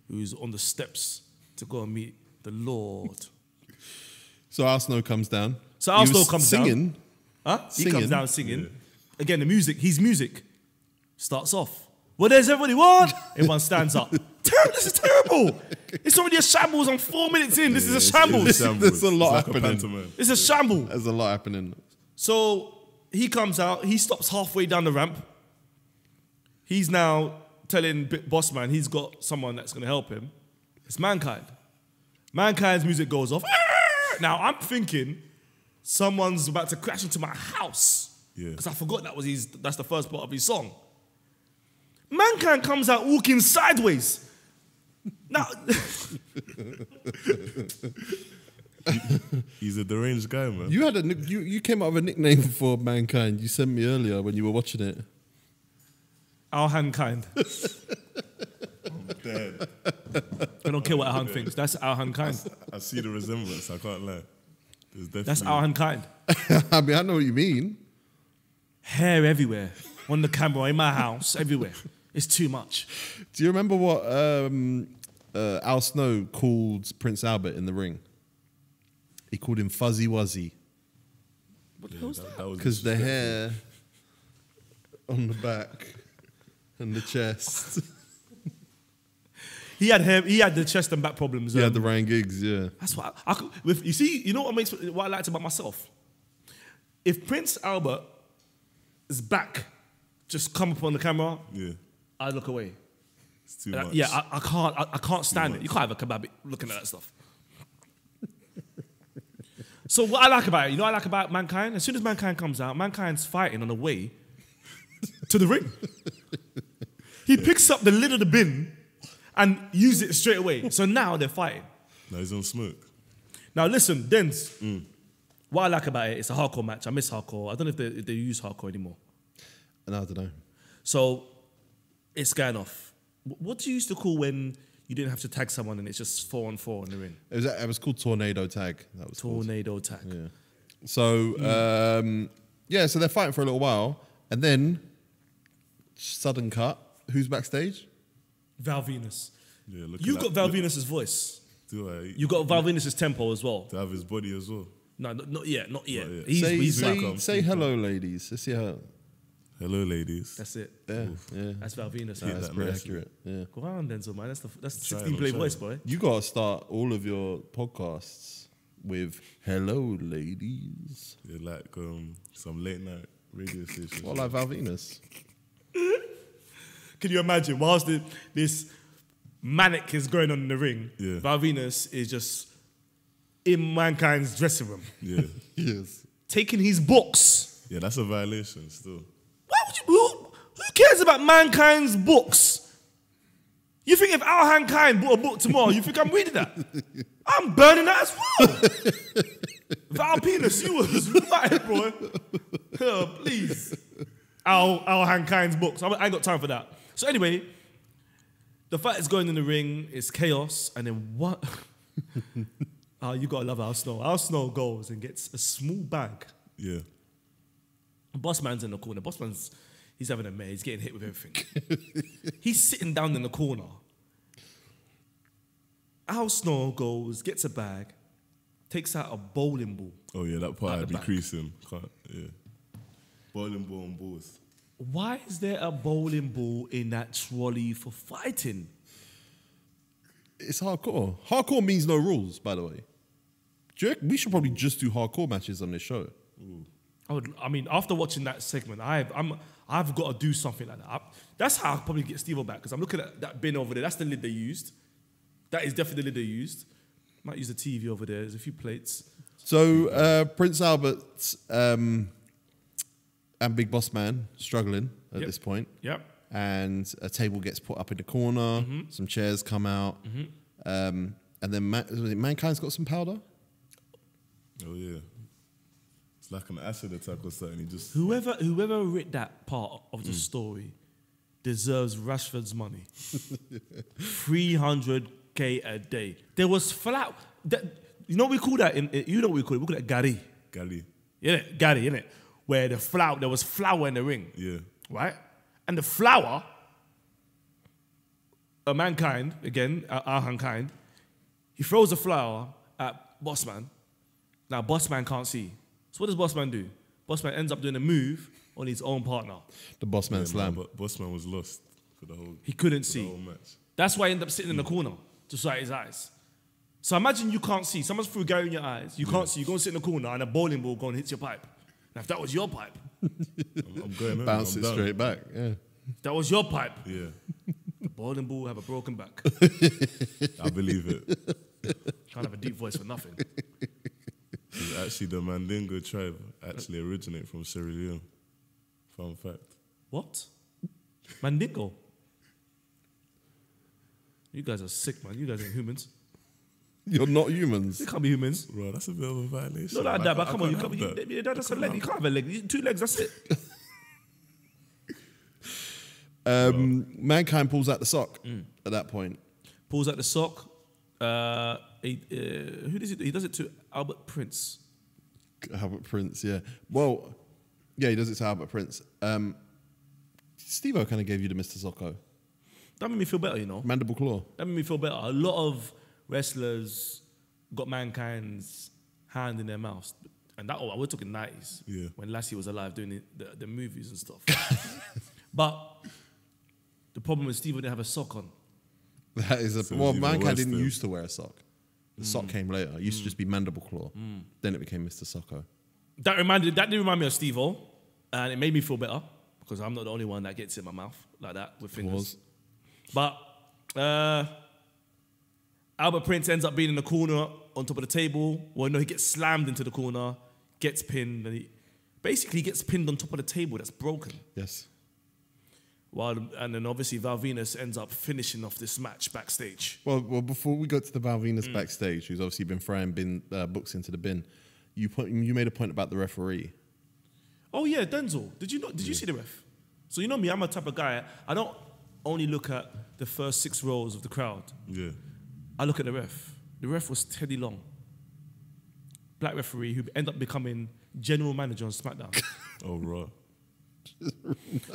Speaker 1: who's on the steps to go and meet the Lord.
Speaker 2: So Al Snow comes down.
Speaker 1: So Al
Speaker 2: He
Speaker 1: Snow
Speaker 2: was
Speaker 1: comes
Speaker 2: singing.
Speaker 1: down. Huh? He
Speaker 2: Singing.
Speaker 1: comes down singing. Again, the music, his music starts off. Well, there's everybody what? Everyone stands up. This is terrible. It's already a shambles. I'm 4 minutes in. This is a shambles.
Speaker 2: There's a lot
Speaker 3: It's like a
Speaker 2: happening.
Speaker 3: pantomime.
Speaker 1: It's a shamble.
Speaker 2: There's a lot happening.
Speaker 1: So he comes out. He stops halfway down the ramp. He's now telling Boss Man he's got someone that's going to help him. It's Mankind. Mankind's music goes off. Now I'm thinking someone's about to crash into my house.
Speaker 3: Yeah.
Speaker 1: Because I forgot that's the first part of his song. Mankind comes out walking sideways. Now,
Speaker 3: He's a deranged guy, man.
Speaker 2: You had you came up with a nickname for Mankind. You sent me earlier when you were watching it.
Speaker 1: Alhankind.
Speaker 3: Dead.
Speaker 1: I don't care what Alhan thinks. That's Alhankind.
Speaker 3: I see the resemblance. I can't lie. There's definitely.
Speaker 1: That's Alhankind.
Speaker 2: I mean, I know what you mean.
Speaker 1: Hair everywhere. On the camera, in my house, everywhere. It's too much.
Speaker 2: Do you remember what Al Snow called Prince Albert in the ring? He called him Fuzzy Wuzzy.
Speaker 1: What the hell was that?
Speaker 2: Because the hair on the back and the chest.
Speaker 1: He had hair. He had the chest and back problems.
Speaker 2: Yeah, the Ryan Giggs, yeah.
Speaker 1: That's why I could. You see, you know what I liked about myself? If Prince Albert's back just come up on the camera,
Speaker 3: Yeah.
Speaker 1: I look away.
Speaker 3: It's too much.
Speaker 1: Yeah, I can't stand it. You can't have a kebab looking at that stuff. So what I like about it, you know what I like about Mankind? As soon as Mankind comes out, Mankind's fighting on the way to the ring. He picks up the lid of the bin and uses it straight away. So now they're fighting.
Speaker 3: Now he's on smoke.
Speaker 1: Now listen, Denz, what I like about it, it's a hardcore match. I miss hardcore. I don't know if they use hardcore anymore.
Speaker 2: And I don't know.
Speaker 1: So it's going off. What do you used to call when you didn't have to tag someone and it's just 4-on-4 in the ring?
Speaker 2: It was called Tornado Tag. That was called.
Speaker 1: Tornado tag.
Speaker 2: Yeah. So, so they're fighting for a little while. And then, sudden cut. Who's backstage?
Speaker 1: Val Venus.
Speaker 3: Yeah, look
Speaker 1: You've
Speaker 3: at
Speaker 1: got
Speaker 3: that.
Speaker 1: Val Venus's voice.
Speaker 3: Do I?
Speaker 1: You got Val Venus's tempo as well.
Speaker 3: To have his body as well.
Speaker 1: No, not yet. Not yet.
Speaker 3: Not yet.
Speaker 1: He's back.
Speaker 2: Say hello, ladies. Let's see how.
Speaker 3: Hello, ladies.
Speaker 1: That's it.
Speaker 2: Yeah, yeah.
Speaker 1: That's Val Venus.
Speaker 2: That's
Speaker 3: that
Speaker 2: pretty
Speaker 3: nicely.
Speaker 2: accurate. Yeah.
Speaker 1: Go on, Denzel, man. That's
Speaker 3: Trying,
Speaker 1: 16 play
Speaker 3: I'm
Speaker 1: voice,
Speaker 3: trying.
Speaker 1: boy.
Speaker 2: You got to start all of your podcasts with hello, ladies.
Speaker 3: Yeah, like some late night radio station.
Speaker 2: What, like Val Venus?
Speaker 1: Can you imagine? Whilst this manic is going on in the ring,
Speaker 3: Yeah.
Speaker 1: Val Venus is just in Mankind's dressing room,
Speaker 3: Yeah.
Speaker 2: Yes.
Speaker 1: taking his books.
Speaker 3: Yeah, that's a violation still.
Speaker 1: Why would you? Who cares about Mankind's books? You think if Alhankind bought a book tomorrow, you think I'm reading that? I'm burning that as well. Val Penis, you was right, bro. Oh, please. Alhankind's books. I ain't got time for that. So anyway, the fight is going in the ring. It's chaos. And then what? You got to love Al Snow. Al Snow goes and gets a small bag.
Speaker 3: Yeah.
Speaker 1: Boss Man's in the corner. Boss Man's, he's having a mare. He's getting hit with everything. He's sitting down in the corner. Al Snow goes, gets a bag, takes out a bowling ball.
Speaker 3: Oh yeah, that part
Speaker 1: At
Speaker 3: I'd
Speaker 1: the
Speaker 3: be
Speaker 1: back.
Speaker 3: creasing. Yeah. Bowling ball and balls.
Speaker 1: Why is there a bowling ball in that trolley for fighting?
Speaker 2: It's hardcore. Hardcore means no rules, by the way. Do you reckon we should probably just do hardcore matches on this show?
Speaker 1: I mean, after watching that segment, I've got to do something like that. That's how I'll probably get Steve back, because I'm looking at that bin over there. That's the lid they used. That is definitely the lid they used. Might use the TV over there. There's a few plates.
Speaker 2: So Prince Albert and Big Boss Man struggling at
Speaker 1: Yep.
Speaker 2: this point.
Speaker 1: Yep.
Speaker 2: And a table gets put up in the corner. Some chairs come out. And then Mankind's got some powder.
Speaker 3: Oh yeah. It's like an acid attack or something. He just
Speaker 1: Whoever wrote that part of the story deserves Rashford's money. 300k a day. There was flour. You know what we call that? You know what we call it? We call it gari.
Speaker 3: Galley.
Speaker 1: Yeah, gari, innit? Where there was flour in the ring.
Speaker 3: Yeah.
Speaker 1: Right? And the flour, a mankind, again, Alhankind, he throws the flour at Bossman. Now, Bossman can't see. So what does Bossman do? Bossman ends up doing a move on his own partner.
Speaker 2: The Bossman slam.
Speaker 3: But Bossman was lost for the whole.
Speaker 1: He couldn't
Speaker 3: for
Speaker 1: see.
Speaker 3: the whole match.
Speaker 1: That's why he ended up sitting in the corner to sight his eyes. So imagine you can't see. Someone's threw Gary in your eyes. You can't see. You go and sit in the corner and a bowling ball goes and hits your pipe. Now, if that was your pipe,
Speaker 3: I'm going
Speaker 2: Bounce
Speaker 3: I'm
Speaker 2: it
Speaker 3: done.
Speaker 2: straight back. Yeah.
Speaker 1: if that was your pipe,
Speaker 3: Yeah,
Speaker 1: the bowling ball have a broken back.
Speaker 3: I believe it.
Speaker 1: Can't have a deep voice for nothing.
Speaker 3: Actually, the Mandingo tribe actually originate from Sierra Leone. Fun fact.
Speaker 1: What? Mandingo? You guys are sick, man. You guys ain't humans.
Speaker 2: You're not humans.
Speaker 1: You can't be humans.
Speaker 3: Bro, that's a bit of a violation.
Speaker 1: Not like that, but
Speaker 3: I
Speaker 1: come on. You
Speaker 3: can't
Speaker 1: can't,
Speaker 3: have that.
Speaker 1: that's a leg. You can't have a leg. 2 legs, that's it.
Speaker 2: Mankind pulls out the sock at that point.
Speaker 1: Pulls out the sock. Who does it? He does it to Albert Prince.
Speaker 2: Albert Prince, yeah. Well, yeah, he does it to Albert Prince. Steve-O kind of gave you the Mr. Socko.
Speaker 1: That made me feel better, you know.
Speaker 2: Mandible claw.
Speaker 1: That made me feel better. A lot of wrestlers got Mankind's hand in their mouths. And that, we're talking 90s.
Speaker 3: Yeah.
Speaker 1: When Lassie was alive doing the movies and stuff. But the problem is Steve didn't have a sock on.
Speaker 2: That is
Speaker 3: So
Speaker 2: well,
Speaker 3: it's even
Speaker 2: Mankind
Speaker 3: worse
Speaker 2: didn't
Speaker 3: then.
Speaker 2: used to wear a sock. The sock came later. It used to just be Mandible Claw. Then it became Mr. Socko.
Speaker 1: That did remind me of Steve-O. And it made me feel better. Because I'm not the only one that gets in my mouth like that with fingers. But Albert Prince ends up being in the corner on top of the table. Well, no, he gets slammed into the corner, gets pinned, and he basically gets pinned on top of the table that's broken.
Speaker 2: Yes.
Speaker 1: And then obviously Val Venus ends up finishing off this match backstage.
Speaker 2: Well, before we go to the Val Venus backstage, who's obviously been throwing books into the bin, you made a point about the referee.
Speaker 1: Oh yeah, Denzil. Did you see the ref? So you know me, I'm a type of guy. I don't only look at the first 6 rows of the crowd.
Speaker 3: Yeah.
Speaker 1: I look at the ref. The ref was Teddy Long, black referee who ended up becoming general manager on SmackDown.
Speaker 3: Oh, right.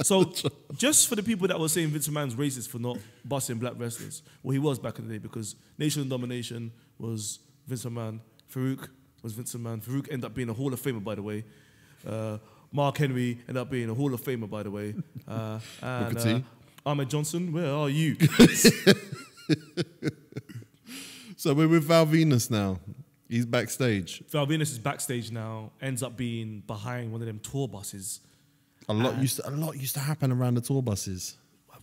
Speaker 1: So just for the people that were saying Vince McMahon's racist for not busting black wrestlers, well, he was back in the day because Nation of Domination was Vince McMahon. Farouk was Vince McMahon. Farouk ended up being a Hall of Famer, by the way. Mark Henry ended up being a Hall of Famer, by the way. And Ahmed Johnson, where are you?
Speaker 2: So we're with Val Venus now. He's backstage.
Speaker 1: Val Venus is backstage now, ends up being behind one of them tour buses.
Speaker 2: A lot used to happen around the tour buses.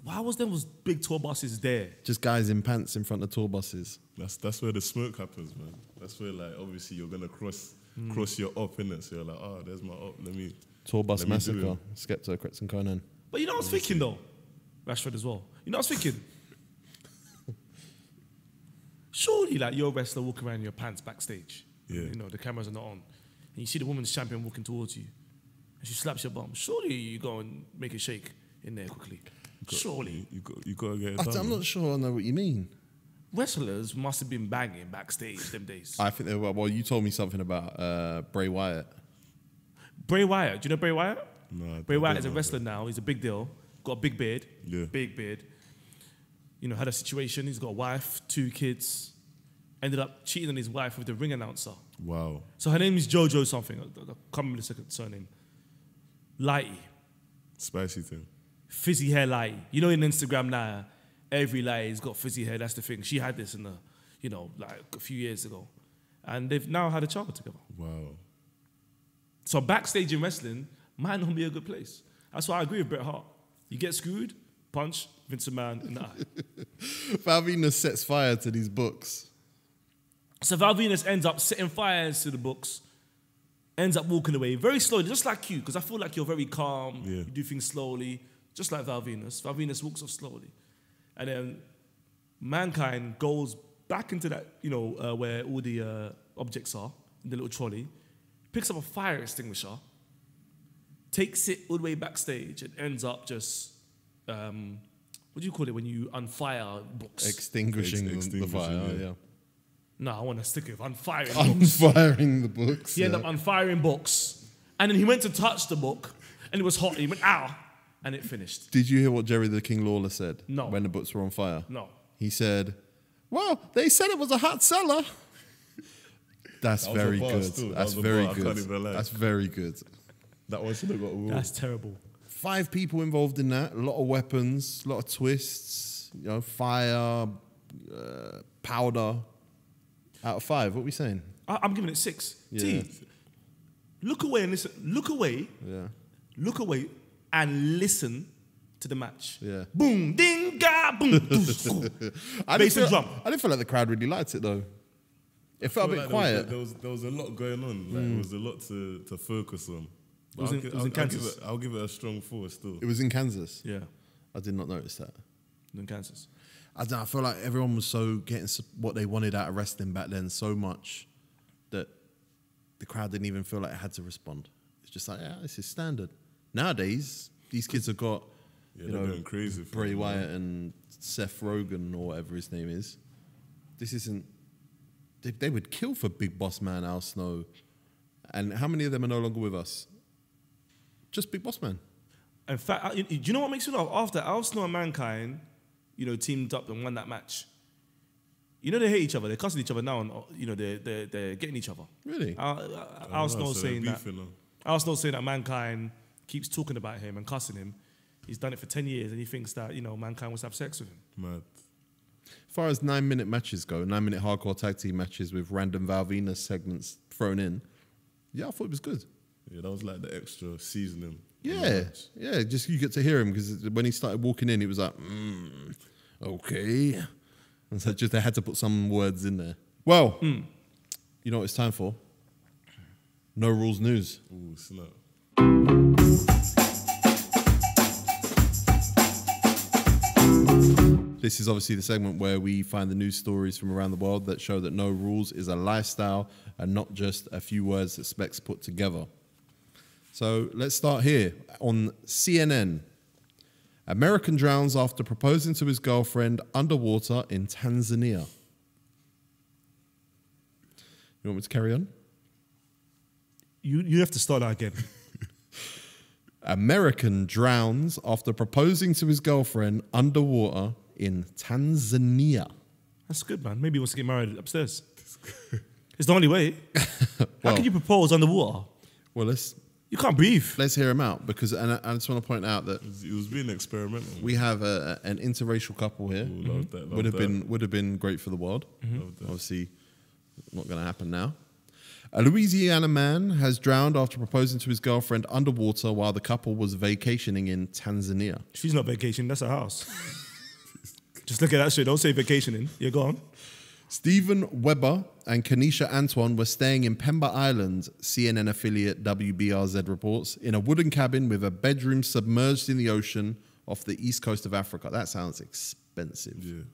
Speaker 1: Why was there those big tour buses there?
Speaker 2: Just guys in pants in front of tour buses.
Speaker 3: That's where the smoke happens, man. That's where, like, obviously you're gonna cross your up, innit? So you're like, oh, there's my up.
Speaker 2: Tour bus
Speaker 3: Let me do
Speaker 2: massacre. Skepta, Kretz and Conan.
Speaker 1: But you know what I was thinking though? Rashford as well. You know what I was thinking? Surely, like, you're a wrestler walking around in your pants backstage.
Speaker 3: Yeah.
Speaker 1: You know, the cameras are not on. And you see the women's champion walking towards you. And she slaps your bum. Surely you go and make a shake in there quickly. Surely.
Speaker 3: You gotta get it done.
Speaker 2: I'm not sure I know what you mean.
Speaker 1: Wrestlers must have been banging backstage them days.
Speaker 2: I think they were. Well, you told me something about Bray Wyatt.
Speaker 1: Bray Wyatt. Do you know Bray Wyatt?
Speaker 3: No,
Speaker 1: Bray
Speaker 3: I
Speaker 1: Wyatt
Speaker 3: don't
Speaker 1: is a
Speaker 3: know
Speaker 1: wrestler now. He's a big deal. Got a big beard.
Speaker 3: Yeah.
Speaker 1: Big beard. You know, had a situation. He's got a wife, 2 kids. Ended up cheating on his wife with the ring announcer.
Speaker 3: Wow.
Speaker 1: So her name is Jojo something. I can't remember the second surname. Lighty.
Speaker 3: Spicy thing.
Speaker 1: Fizzy hair Lighty. You know, in Instagram now, every Lighty's got fizzy hair. That's the thing. She had this in the, you know, like a few years ago. And they've now had a child together.
Speaker 3: Wow.
Speaker 1: So backstage in wrestling might not be a good place. That's why I agree with Bret Hart. You get screwed, punch Vince McMahon in the eye.
Speaker 2: Val Venus sets fire to these books.
Speaker 1: So Val Venus ends up setting fires to the books, ends up walking away very slowly, just like you, because I feel like you're very calm,
Speaker 3: Yeah.
Speaker 1: you do things slowly, just like Val Venus. Val Venus walks off slowly. And then Mankind goes back into that, you know, where all the objects are, in the little trolley, picks up a fire extinguisher, takes it all the way backstage, and ends up just, what do you call it when you unfire books?
Speaker 2: Extinguishing the fire, yeah.
Speaker 1: No, I want to stick with unfiring books.
Speaker 2: Unfiring the books.
Speaker 1: He ended up unfiring books, and then he went to touch the book, and it was hot. He went, ow, and it finished.
Speaker 2: Did you hear what Jerry the King Lawler said?
Speaker 1: No.
Speaker 2: When the books were on fire?
Speaker 1: No.
Speaker 2: He said, well, they said it was a hot cellar. That's
Speaker 3: That was
Speaker 2: very
Speaker 3: a bar
Speaker 2: good.
Speaker 3: still. That
Speaker 2: That's
Speaker 3: was a
Speaker 2: very
Speaker 3: bar, I
Speaker 2: good.
Speaker 3: can't even lie.
Speaker 2: That's very good.
Speaker 3: That one should have got a rule.
Speaker 1: That's terrible.
Speaker 2: 5 people involved in that. A lot of weapons, a lot of twists. You know, fire, powder. Out of 5, what are we saying?
Speaker 1: I'm giving it 6.
Speaker 2: Yeah.
Speaker 1: T. Look away and listen. Look away.
Speaker 2: Yeah.
Speaker 1: Look away and listen to the match.
Speaker 2: Yeah.
Speaker 1: Boom, ding, ga, boom. Bass and drum.
Speaker 2: I didn't feel like the crowd really liked it though. It felt a bit quiet.
Speaker 3: There was a lot going on. Like, there was a lot to focus on.
Speaker 1: It was in Kansas.
Speaker 3: I'll give it a strong 4 still.
Speaker 2: It was in Kansas.
Speaker 1: Yeah,
Speaker 2: I did not notice that.
Speaker 1: in Kansas.
Speaker 2: I don't know, I feel like everyone was so getting what they wanted out of wrestling back then so much that the crowd didn't even feel like it had to respond. It's just like, yeah, this is standard. Nowadays, these kids have got,
Speaker 3: Yeah, they're going crazy.
Speaker 2: Bray Wyatt and Seth Rogen or whatever his name is. This isn't. They would kill for Big Boss Man Al Snow. And how many of them are no longer with us? Just Big Boss Man.
Speaker 1: In fact, do you know what makes me laugh? After Al Snow and Mankind, teamed up and won that match. They hate each other. They're cussing each other now, and they're getting each other.
Speaker 2: Really?
Speaker 1: Al Snow saying that. Al Snow saying that Mankind keeps talking about him and cussing him. He's done it for 10 years, and he thinks that Mankind wants to have sex with him.
Speaker 3: Mad.
Speaker 2: As far as 9-minute matches go, 9-minute hardcore tag team matches with random Val Venus segments thrown in, yeah, I thought it was good.
Speaker 3: Yeah, that was like the extra seasoning.
Speaker 2: Yeah, just you get to hear him because when he started walking in, he was like, okay. And so just they had to put some words in there. Well, you know what it's time for? No Rules News.
Speaker 3: Ooh, snap.
Speaker 2: This is obviously the segment where we find the news stories from around the world that show that No Rules is a lifestyle and not just a few words that Specs put together. So let's start here. On CNN, American drowns after proposing to his girlfriend underwater in Tanzania. You want me to carry on?
Speaker 1: You have to start that again.
Speaker 2: American drowns after proposing to his girlfriend underwater in Tanzania.
Speaker 1: That's good, man. Maybe he wants to get married upstairs. It's the only way. How
Speaker 2: Well-
Speaker 1: can you propose underwater?
Speaker 2: Well,
Speaker 1: You can't breathe.
Speaker 2: let's hear him out because, and I just want to point out that
Speaker 3: It was being experimental.
Speaker 2: we have an interracial couple here.
Speaker 3: Ooh, love that, love
Speaker 2: Would have been great for the world.
Speaker 3: Love that.
Speaker 2: Obviously, not going to happen now. A Louisiana man has drowned after proposing to his girlfriend underwater while the couple was vacationing in Tanzania.
Speaker 1: She's not vacationing. That's her house. Just look at that shit. Don't say vacationing. You're gone.
Speaker 2: Stephen Weber and Kanisha Antoine were staying in Pemba Island, CNN affiliate WBRZ reports, in a wooden cabin with a bedroom submerged in the ocean off the east coast of Africa. That sounds expensive.
Speaker 3: Yeah.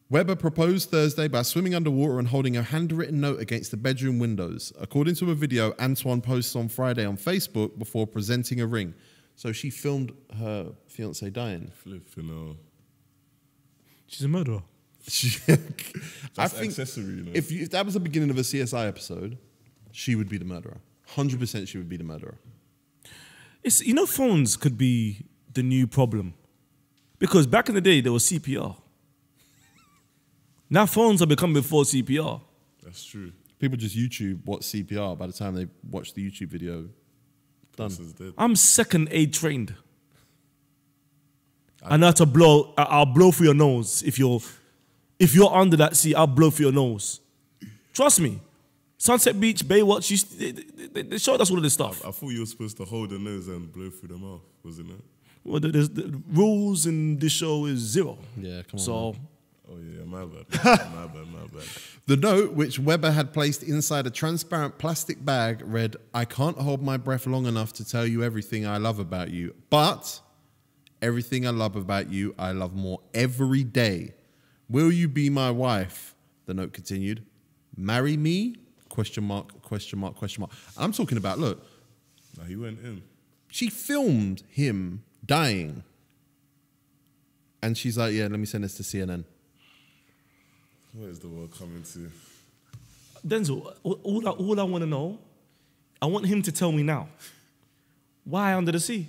Speaker 2: Weber proposed Thursday by swimming underwater and holding a handwritten note against the bedroom windows. According to a video Antoine posts on Friday on Facebook before presenting a ring. So she filmed her fiancé dying.
Speaker 3: Flipping hell.
Speaker 1: She's a murderer.
Speaker 2: I
Speaker 3: That's accessory,
Speaker 2: if that was the beginning of a CSI episode, she would be the murderer. 100% she would be the murderer.
Speaker 1: Phones could be the new problem. Because back in the day, there was CPR. Now phones are becoming before CPR.
Speaker 3: That's true.
Speaker 2: People just YouTube what's CPR. By the time they watch the YouTube video, done.
Speaker 3: Person's dead.
Speaker 1: I'm second aid trained. I know how to blow. I'll blow through your nose. If you're under that sea, I'll blow through your nose. Trust me. Sunset Beach, Baywatch, they showed us all of this stuff.
Speaker 3: I thought you were supposed to hold the nose and blow through the mouth, wasn't it?
Speaker 1: Well, the rules in this show is 0.
Speaker 2: Yeah, come on.
Speaker 1: So,
Speaker 3: Oh yeah, my bad. my bad.
Speaker 2: The note, which Weber had placed inside a transparent plastic bag, read, "I can't hold my breath long enough to tell you everything I love about you, but everything I love about you, I love more every day. Will you be my wife?" The note continued. "Marry me?" ? Question mark, question mark, question mark. I'm talking about, look,
Speaker 3: Nah, he went in.
Speaker 2: she filmed him dying. And she's like, yeah, let me send this to CNN.
Speaker 3: Where is the world coming to?
Speaker 1: Denzel, all I want to know, I want him to tell me now. Why under the sea?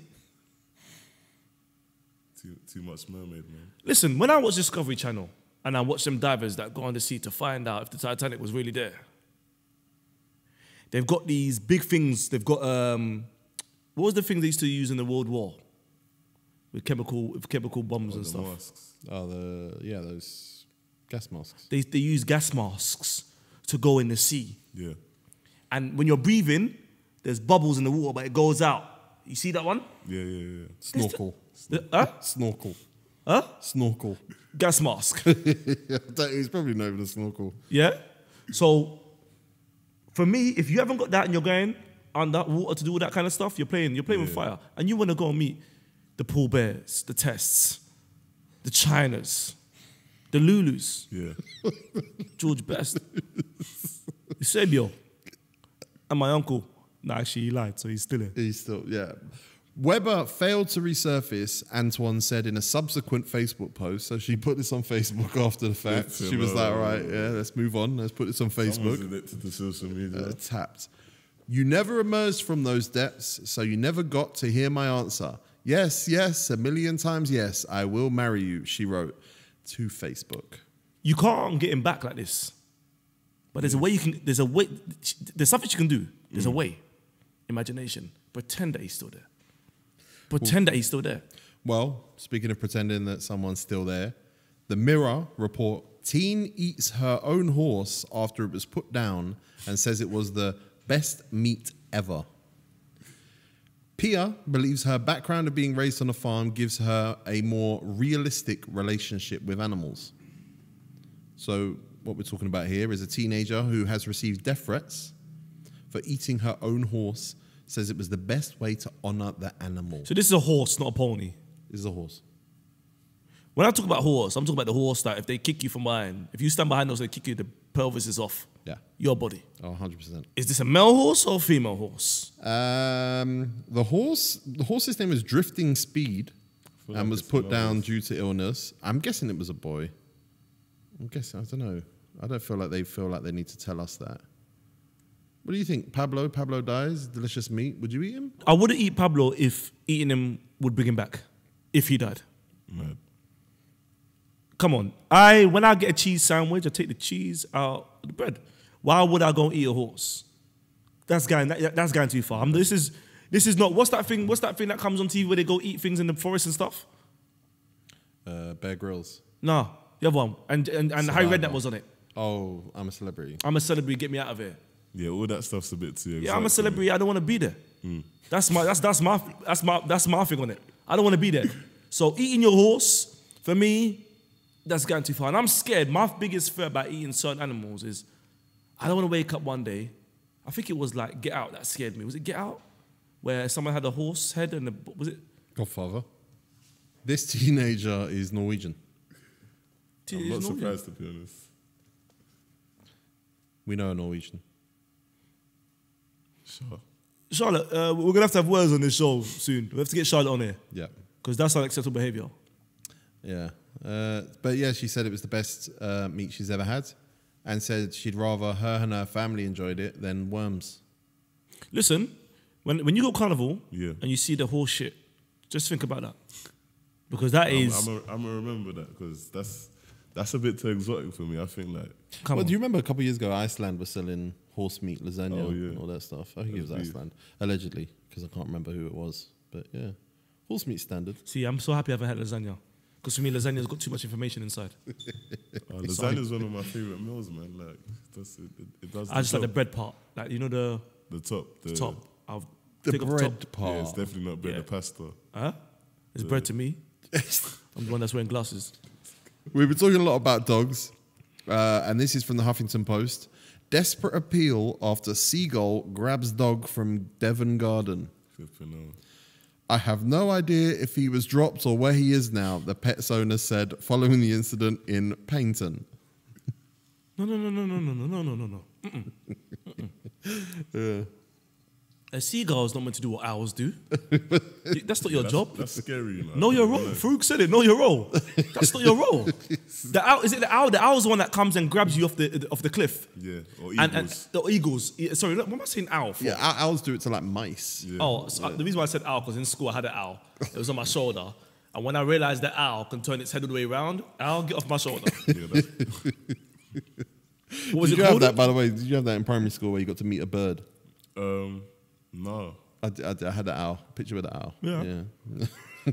Speaker 3: Too much mermaid, man.
Speaker 1: Listen, when I watch Discovery Channel and I watch them divers that go on the sea to find out if the Titanic was really there, they've got these big things. They've got, what was the thing they used to use in the World War? With chemical bombs and
Speaker 3: The
Speaker 1: stuff.
Speaker 3: masks.
Speaker 2: Oh, those gas masks.
Speaker 1: They use gas masks to go in the sea.
Speaker 3: Yeah.
Speaker 1: And when you're breathing, there's bubbles in the water, but it goes out. You see that one?
Speaker 3: Yeah.
Speaker 2: Snorkel.
Speaker 1: Huh?
Speaker 2: Snorkel.
Speaker 1: Huh?
Speaker 2: Snorkel.
Speaker 1: Gas mask.
Speaker 2: He's probably not even a snorkel.
Speaker 1: Yeah? So, for me, if you haven't got that and you're going under water to do all that kind of stuff, you're playing with fire. And you want to go and meet the Paul Bears, the Tests, the Chinas, the Lulus,
Speaker 3: Yeah.
Speaker 1: George Best, Eusebio, and my uncle. No, actually, he lied, so he's still here.
Speaker 2: He's still, yeah. Weber failed to resurface, Antoine said in a subsequent Facebook post. So she put this on Facebook after the fact. She was like, all right, yeah, let's move on. Let's put this on Facebook.
Speaker 3: Someone's addicted to social media.
Speaker 2: Tapped. You never emerged from those depths, so you never got to hear my answer. Yes, yes, a million times yes, I will marry you, she wrote to Facebook.
Speaker 1: You can't get him back like this. But there's a way there's something you can do. There's a way. Imagination. Pretend that he's still there. Pretend that he's still there.
Speaker 2: Well, speaking of pretending that someone's still there, the Mirror report, teen eats her own horse after it was put down and says it was the best meat ever. Pia believes her background of being raised on a farm gives her a more realistic relationship with animals. So what we're talking about here is a teenager who has received death threats for eating her own horse, says it was the best way to honor the animal.
Speaker 1: So this is a horse, not a pony.
Speaker 2: This is a horse.
Speaker 1: When I talk about horse, I'm talking about the horse that if they kick you from behind, if you stand behind us, they kick you, the pelvis is off.
Speaker 2: Yeah.
Speaker 1: Your body.
Speaker 2: Oh, 100%.
Speaker 1: Is this a male horse or a female horse?
Speaker 2: The horse's name was Drifting Speed and was put down due to illness. I'm guessing it was a boy. I don't know. I don't feel like they need to tell us that. What do you think? Pablo dies, delicious meat. Would you eat him?
Speaker 1: I wouldn't eat Pablo if eating him would bring him back. If he died.
Speaker 3: Mad.
Speaker 1: Come on. When I get a cheese sandwich, I take the cheese out of the bread. Why would I go and eat a horse? That's going too far. This is not. What's that thing that comes on TV where they go eat things in the forest and stuff?
Speaker 2: Bear Grylls.
Speaker 1: No, the other one. And Harry Redknapp was on it.
Speaker 2: Oh, I'm a Celebrity.
Speaker 1: I'm a celebrity. Get me out of here.
Speaker 3: Yeah, all that stuff's a bit too exotic.
Speaker 1: Yeah, I'm a celebrity. I don't want to be there. That's my thing on it. I don't want to be there. So eating your horse, for me, that's going too far. And I'm scared. My biggest fear about eating certain animals is I don't want to wake up one day. I think it was like Get Out that scared me. Was it Get Out? Where someone had a horse head and was it?
Speaker 2: Godfather. This teenager is Norwegian.
Speaker 3: I'm not surprised, to be honest.
Speaker 2: We know a Norwegian.
Speaker 3: Sure.
Speaker 1: Charlotte, we're going to have words on this show soon. We have to get Charlotte on here.
Speaker 2: Yeah.
Speaker 1: Because that's unacceptable behavior.
Speaker 2: Yeah. But yeah, she said it was the best meat she's ever had and said she'd rather her and her family enjoyed it than worms.
Speaker 1: Listen, when you go carnival
Speaker 3: and
Speaker 1: you see the horse shit, just think about that. Because that is...
Speaker 3: I'm going to remember that because that's a bit too exotic for me. I think like...
Speaker 2: Do you remember a couple of years ago, Iceland was selling horse meat, lasagna, and all that stuff? I think it was Iceland. Allegedly, because I can't remember who it was. But yeah, horse meat standard.
Speaker 1: See, I'm so happy I haven't had lasagna. Because for me, lasagna's got too much information inside.
Speaker 3: Lasagna's one of my favorite meals, man. Like, it does.
Speaker 1: I just like the bread part. Like, you know
Speaker 3: the top.
Speaker 1: The top. I'll
Speaker 2: the
Speaker 1: take
Speaker 2: bread
Speaker 1: off the top.
Speaker 2: part.
Speaker 3: Yeah, it's definitely not bread.
Speaker 1: Yeah.
Speaker 3: The pasta.
Speaker 1: Huh? It's bread to me. I'm the one that's wearing glasses.
Speaker 2: We've been talking a lot about dogs, and this is from the Huffington Post. Desperate appeal after seagull grabs dog from Devon Garden. I have no idea if he was dropped or where he is now, the pet's owner said following the incident in Paignton.
Speaker 1: No.
Speaker 2: Yeah.
Speaker 1: A seagull is not meant to do what owls do. That's not your job.
Speaker 3: That's scary, you know.
Speaker 1: Know your role. Farouk said it. Know your role. That's not your role. The owl, is it the owl? The owl's the one that comes and grabs you off the cliff.
Speaker 3: Yeah, or eagles.
Speaker 1: And the eagles. Sorry, what am I saying? Owl for?
Speaker 2: Yeah, owls do it to like mice.
Speaker 3: Yeah.
Speaker 1: Oh, so the reason why I said owl because in school I had an owl. It was on my shoulder, and when I realized that owl can turn its head all the way around, owl, get off my shoulder. What was
Speaker 2: Did
Speaker 1: it
Speaker 2: you have
Speaker 1: called?
Speaker 2: that, by the way? Did you have that in primary school where you got to meet a bird?
Speaker 3: No.
Speaker 2: I had an owl. Picture with an owl.
Speaker 1: Yeah.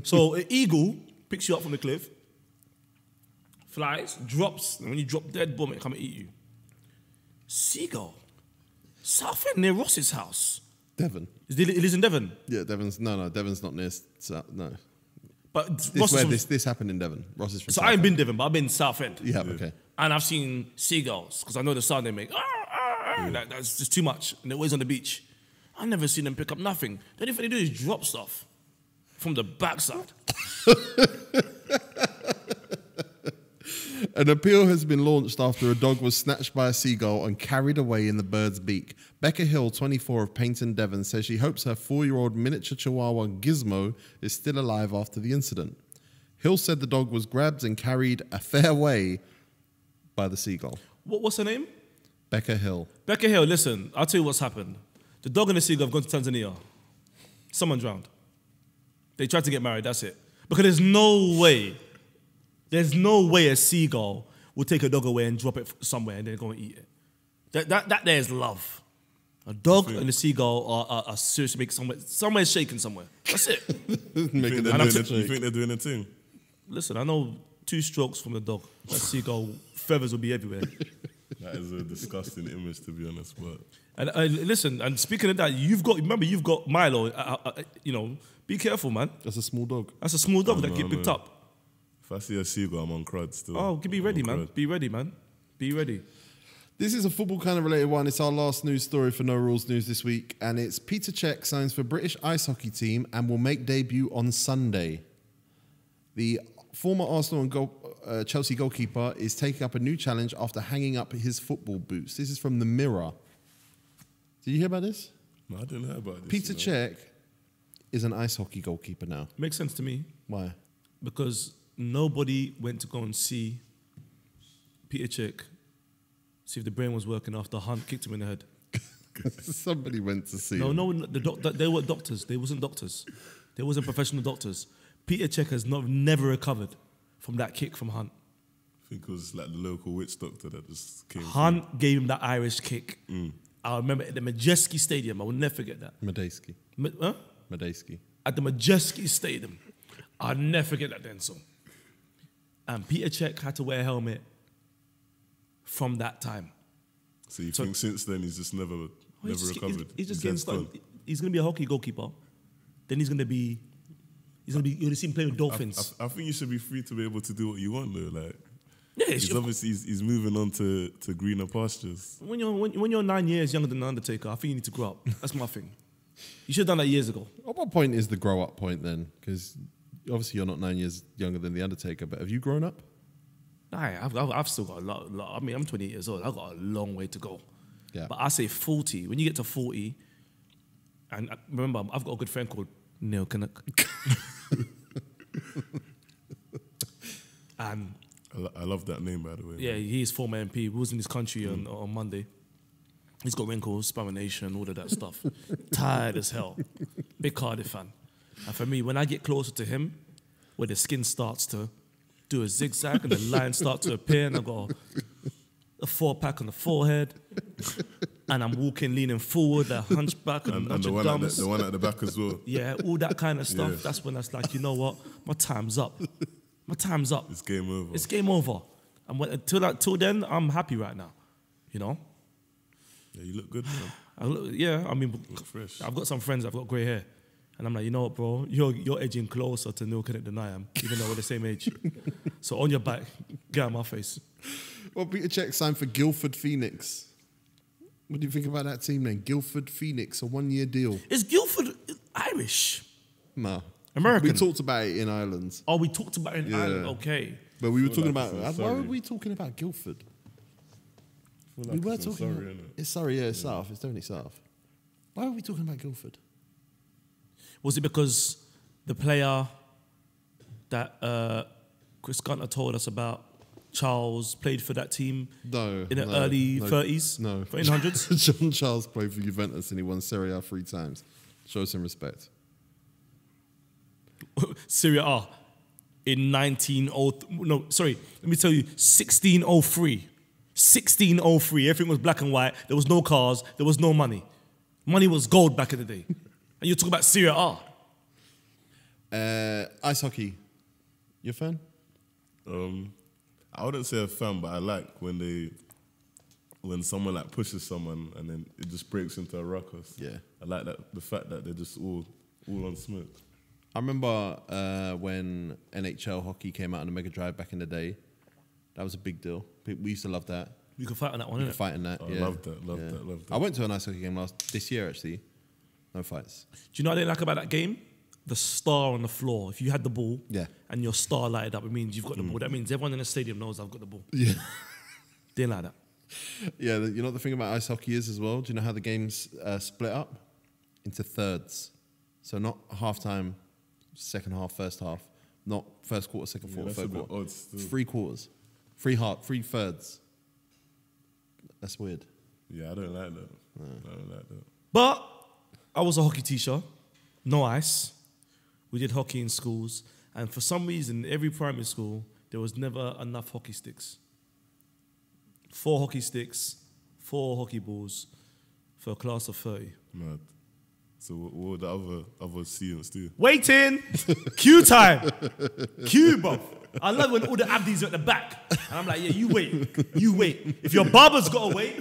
Speaker 1: So an eagle picks you up from the cliff, flies, drops, and when you drop dead, boom, it come and eat you. Seagull, Southend near Ross's house.
Speaker 2: Devon.
Speaker 1: It lives in Devon.
Speaker 2: Yeah, Devon's Devon's not near. No,
Speaker 1: But
Speaker 2: this happened in Devon. Ross is from.
Speaker 1: So I ain't been Devon, but I've been Southend.
Speaker 2: You have, okay.
Speaker 1: And I've seen seagulls because I know the sound they make. That's just too much, and they're always on the beach. I've never seen them pick up nothing. The only thing they do is drop stuff from the backside.
Speaker 2: An appeal has been launched after a dog was snatched by a seagull and carried away in the bird's beak. Becca Hill, 24, of Paynton, Devon, says she hopes her 4-year-old miniature chihuahua Gizmo is still alive after the incident. Hill said the dog was grabbed and carried a fair way by the seagull.
Speaker 1: What's her name?
Speaker 2: Becca Hill.
Speaker 1: Becca Hill, listen, I'll tell you what's happened. The dog and the seagull have gone to Tanzania. Someone drowned. They tried to get married, that's it. Because there's no way a seagull will take a dog away and drop it somewhere and then go and eat it. That there is love. A dog and a seagull are seriously making somewhere shaking somewhere. That's it.
Speaker 3: You think they're doing a thing?
Speaker 1: Listen, I know 2 strokes from the dog. That seagull feathers will be everywhere.
Speaker 3: That is a disgusting image, to be honest. But
Speaker 1: And listen, and speaking of that, you've got Milo. Be careful, man.
Speaker 2: That's a small dog.
Speaker 1: That's a small dog that get picked up.
Speaker 3: if I see a seagull, I'm on crud still.
Speaker 1: Oh, be ready, man. Be ready, man. Be ready.
Speaker 2: This is a football kind of related one. It's our last news story for No Rules News this week, and it's Peter Cech signs for British ice hockey team and will make debut on Sunday. The former Arsenal and Chelsea goalkeeper is taking up a new challenge after hanging up his football boots. This is from The Mirror. Did you hear about this?
Speaker 3: No, I didn't hear about this.
Speaker 2: Peter Cech is an ice hockey goalkeeper now.
Speaker 1: Makes sense to me.
Speaker 2: Why?
Speaker 1: Because nobody went to go and see Peter Cech, see if the brain was working after Hunt kicked him in the head.
Speaker 2: Somebody went to see him.
Speaker 1: No, they were doctors. They wasn't doctors. They wasn't professional doctors. Peter Cech has never recovered from that kick from Hunt.
Speaker 3: I think it was like the local witch doctor that just came.
Speaker 1: Hunt gave him that Irish kick. I remember at the Majeski Stadium. I will never forget that.
Speaker 2: Medeski.
Speaker 1: Huh?
Speaker 2: Medeski.
Speaker 1: At the Majeski Stadium. I'll never forget that, Denzil. And Peter Cech had to wear a helmet from that time.
Speaker 3: So you think since then he's just never recovered?
Speaker 1: He's just getting started. He's going to be a hockey goalkeeper. Then you're going to see him playing with Dolphins.
Speaker 3: I think you should be free to be able to do what you want though. Like,
Speaker 1: Yeah,
Speaker 3: he's obviously he's moving on to greener pastures.
Speaker 1: When you're 9 years younger than the Undertaker, I think you need to grow up. That's my thing. You should have done that years ago.
Speaker 2: At what point is the grow up point then? Because obviously you're not 9 years younger than the Undertaker, but have you grown up?
Speaker 1: I've still got a lot. I mean, I'm 28 years old. I've got a long way to go.
Speaker 2: Yeah.
Speaker 1: But I say 40. When you get to 40, and remember, I've got a good friend called Neil Kinnock. And
Speaker 3: I love that name, by the way.
Speaker 1: yeah, he's former MP. He was in this country on Monday. He's got wrinkles, Spamination, all of that stuff. Tired as hell. Big Cardiff fan. And for me, when I get closer to him, where the skin starts to do a zigzag and the lines start to appear, and I've got a 4-pack on the forehead, and I'm walking, leaning forward, a hunchback, and
Speaker 3: the one at the back as well.
Speaker 1: Yeah, all that kind of stuff.
Speaker 3: Yeah.
Speaker 1: That's when that's like, you know what? My time's up. My time's up.
Speaker 3: It's game over.
Speaker 1: It's game over. And until then, I'm happy right now. You know?
Speaker 3: Yeah, you look good, man.
Speaker 1: I mean,
Speaker 3: Look fresh.
Speaker 1: I've got some friends that've got grey hair. And I'm like, you know what, bro? You're edging closer to Neil Kinnock than I am, even though we're the same age. So on your back, get out of my face.
Speaker 2: Well, Peter Cech signed for Guildford Phoenix. What do you think about that team then? Guildford Phoenix, a 1-year deal.
Speaker 1: Is Guildford Irish?
Speaker 2: No.
Speaker 1: American?
Speaker 2: We talked about it in Ireland.
Speaker 1: Oh, we talked about it in Ireland. Okay.
Speaker 2: But we were talking
Speaker 3: like
Speaker 2: about...
Speaker 3: this is
Speaker 2: Why
Speaker 3: sorry.
Speaker 2: were we talking about Guildford?
Speaker 3: I feel
Speaker 2: We
Speaker 3: like
Speaker 2: were
Speaker 3: it's in
Speaker 2: talking.
Speaker 3: Surrey, innit?
Speaker 2: It's Surrey, yeah, it's south. It's definitely south. Why are we talking about Guildford?
Speaker 1: Was it because the player that Chris Gunter told us about, Charles, played for that team
Speaker 2: No.
Speaker 1: in the early 30s?
Speaker 2: No.
Speaker 1: 1800s?
Speaker 2: John Charles played for Juventus and he won Serie A 3 times. Show some respect.
Speaker 1: Serie A in 1903. No, sorry. Let me tell you, 1603. 1603. Everything was black and white. There was no cars. There was no money. Money was gold back in the day. And you talk about Serie A.
Speaker 2: Ice hockey. You a fan?
Speaker 3: I wouldn't say a fan, but I like when someone like pushes someone and then it just breaks into a ruckus.
Speaker 2: Yeah.
Speaker 3: I like that, the fact that they're just all on smoke.
Speaker 2: I remember when NHL hockey came out on the Mega Drive back in the day. That was a big deal. We used to love that.
Speaker 1: You could fight on that one,
Speaker 2: We
Speaker 1: innit?
Speaker 2: could fight in that.
Speaker 3: I
Speaker 2: yeah.
Speaker 3: love that.
Speaker 2: I went to an ice hockey game this year actually. No fights.
Speaker 1: Do you know what I didn't like about that game? The star on the floor. If you had the ball
Speaker 2: Yeah.
Speaker 1: and your star lighted up, it means you've got the ball. That means everyone in the stadium knows I've got the ball.
Speaker 2: Yeah.
Speaker 1: Didn't like that.
Speaker 2: Yeah, you know what the thing about ice hockey is as well? Do you know how the game's split up? Into thirds. So not half-time, second half, first half. Not first quarter, second quarter,
Speaker 3: that's a
Speaker 2: third
Speaker 3: bit
Speaker 2: quarter.
Speaker 3: odd still.
Speaker 2: It's 3 quarters. 3 thirds. That's weird.
Speaker 3: Yeah, I don't like that. I don't like that.
Speaker 1: But I was a hockey teacher. No ice. We did hockey in schools. And for some reason, every primary school, there was never enough hockey sticks. 4 hockey sticks, 4 hockey balls for a class of 30.
Speaker 3: Mad. So what would the other students do?
Speaker 1: Waiting! Queue time! Queue, bro. I love when all the abdies are at the back. And I'm like, yeah, you wait. You wait. If your barber's got to wait,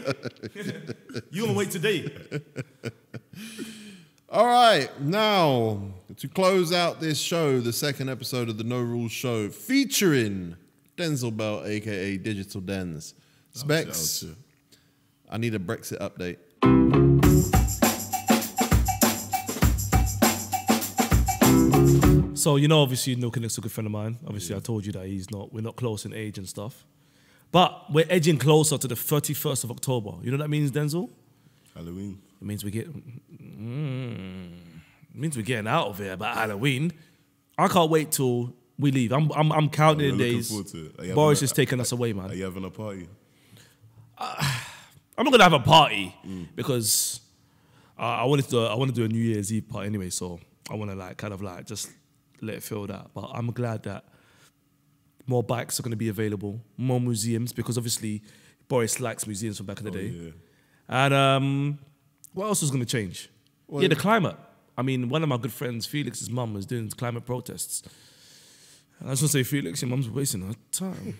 Speaker 1: you're going to wait today.
Speaker 2: All right, now to close out this show, the second episode of the No Rules show, featuring Denzil Bell, aka Digital Denz. Specs, I need a Brexit update.
Speaker 1: So, you know, obviously, No Connect's a good friend of mine. Obviously, I told you that we're not close in age and stuff. But we're edging closer to the 31st of October. You know what that means, Denzil?
Speaker 3: Halloween.
Speaker 1: It means we're getting out of here by Halloween. I can't wait till we leave. I'm counting the days. Boris is taking us away, man.
Speaker 3: Are you having a party?
Speaker 1: I'm not gonna have a party because I wanted to do a New Year's Eve party anyway. So I want to just let it fill that. But I'm glad that more bikes are going to be available, more museums, because obviously Boris likes museums from back in the day.
Speaker 3: Yeah.
Speaker 1: And what else is going to change? Yeah, the climate. I mean, one of my good friends, Felix's mum, was doing climate protests. And I just want to say, Felix, your mum's wasting her time.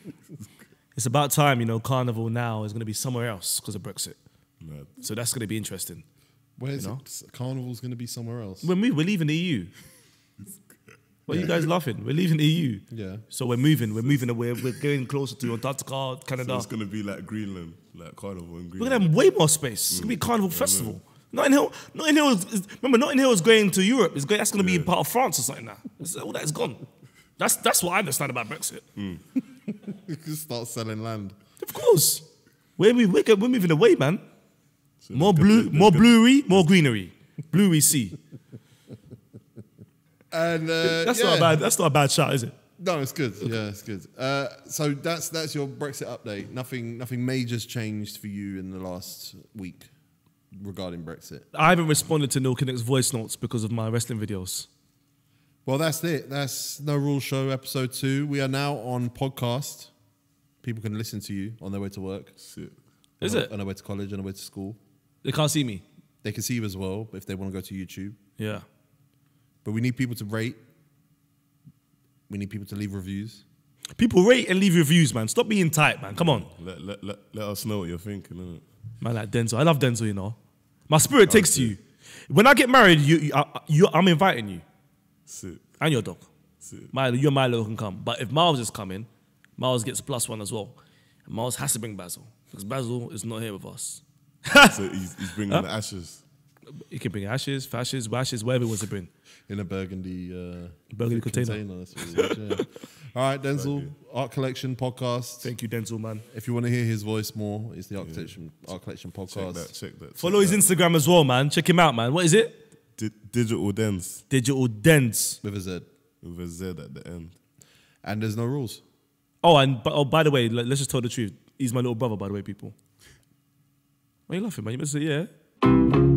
Speaker 1: It's about time, you know, Carnival now is going to be somewhere else because of Brexit.
Speaker 3: Mad.
Speaker 1: So that's going to be interesting.
Speaker 2: Where's it? Carnival's going to be somewhere else.
Speaker 1: We're leaving the EU. What are you guys laughing? We're leaving the EU.
Speaker 2: Yeah.
Speaker 1: So we're moving away. We're getting closer to Antarctica, Canada.
Speaker 3: So it's going to be like Greenland, like Carnival in Greenland.
Speaker 1: We're going to have way more space. It's going to be a Carnival festival. Notting Hill remember, Notting Hill is going to Europe. That's going to be part of France or something now. All that is gone. That's what I understand about Brexit.
Speaker 2: You can start selling land.
Speaker 1: Of course. We're moving away, man. So more bluery, more greenery. Bluery sea.
Speaker 2: And
Speaker 1: that's not a bad shot, is it?
Speaker 2: No, it's good. Okay. Yeah, it's good. So that's your Brexit update. Nothing major's changed for you in the last week regarding Brexit.
Speaker 1: I haven't responded to Neil Kinnock's voice notes because of my wrestling videos.
Speaker 2: Well, that's it. That's No Rules Show episode 2. We are now on podcast. People can listen to you on their way to work.
Speaker 3: Sick.
Speaker 1: Is it?
Speaker 2: On their way to college, on their way to school.
Speaker 1: They can't see me.
Speaker 2: They can see you as well if they want to go to YouTube.
Speaker 1: Yeah.
Speaker 2: But we need people to rate. We need people to leave reviews.
Speaker 1: People rate and leave reviews, man. Stop being tight, man. Come on.
Speaker 3: Let us know what you're thinking, innit?
Speaker 1: Man, like Denzil. I love Denzil, you know. My spirit takes to you. When I get married, I'm inviting you.
Speaker 3: Sick.
Speaker 1: And your dog.
Speaker 3: Sick.
Speaker 1: Your Milo can come. But if Miles is coming, Miles gets +1 as well. And Miles has to bring Basil. Because Basil is not here with us.
Speaker 3: So he's bringing the ashes.
Speaker 1: He can bring ashes, fashes, washes, whatever he wants to bring.
Speaker 2: In a burgundy
Speaker 1: container.
Speaker 2: That's what it is, yeah. All right, Denzil, Art Collection podcast.
Speaker 1: Thank you, Denzil, man.
Speaker 2: If you want to hear his voice more, it's the Art Collection podcast.
Speaker 3: Check that.
Speaker 1: Follow his Instagram as well, man. Check him out, man. What is it?
Speaker 3: Digital Denz.
Speaker 1: Digital Denz.
Speaker 2: With a Z.
Speaker 3: With a Z at the end.
Speaker 2: And there's no rules.
Speaker 1: Oh, and by the way, let's just tell the truth. He's my little brother, by the way, people. Why are you laughing, man? You must say, yeah.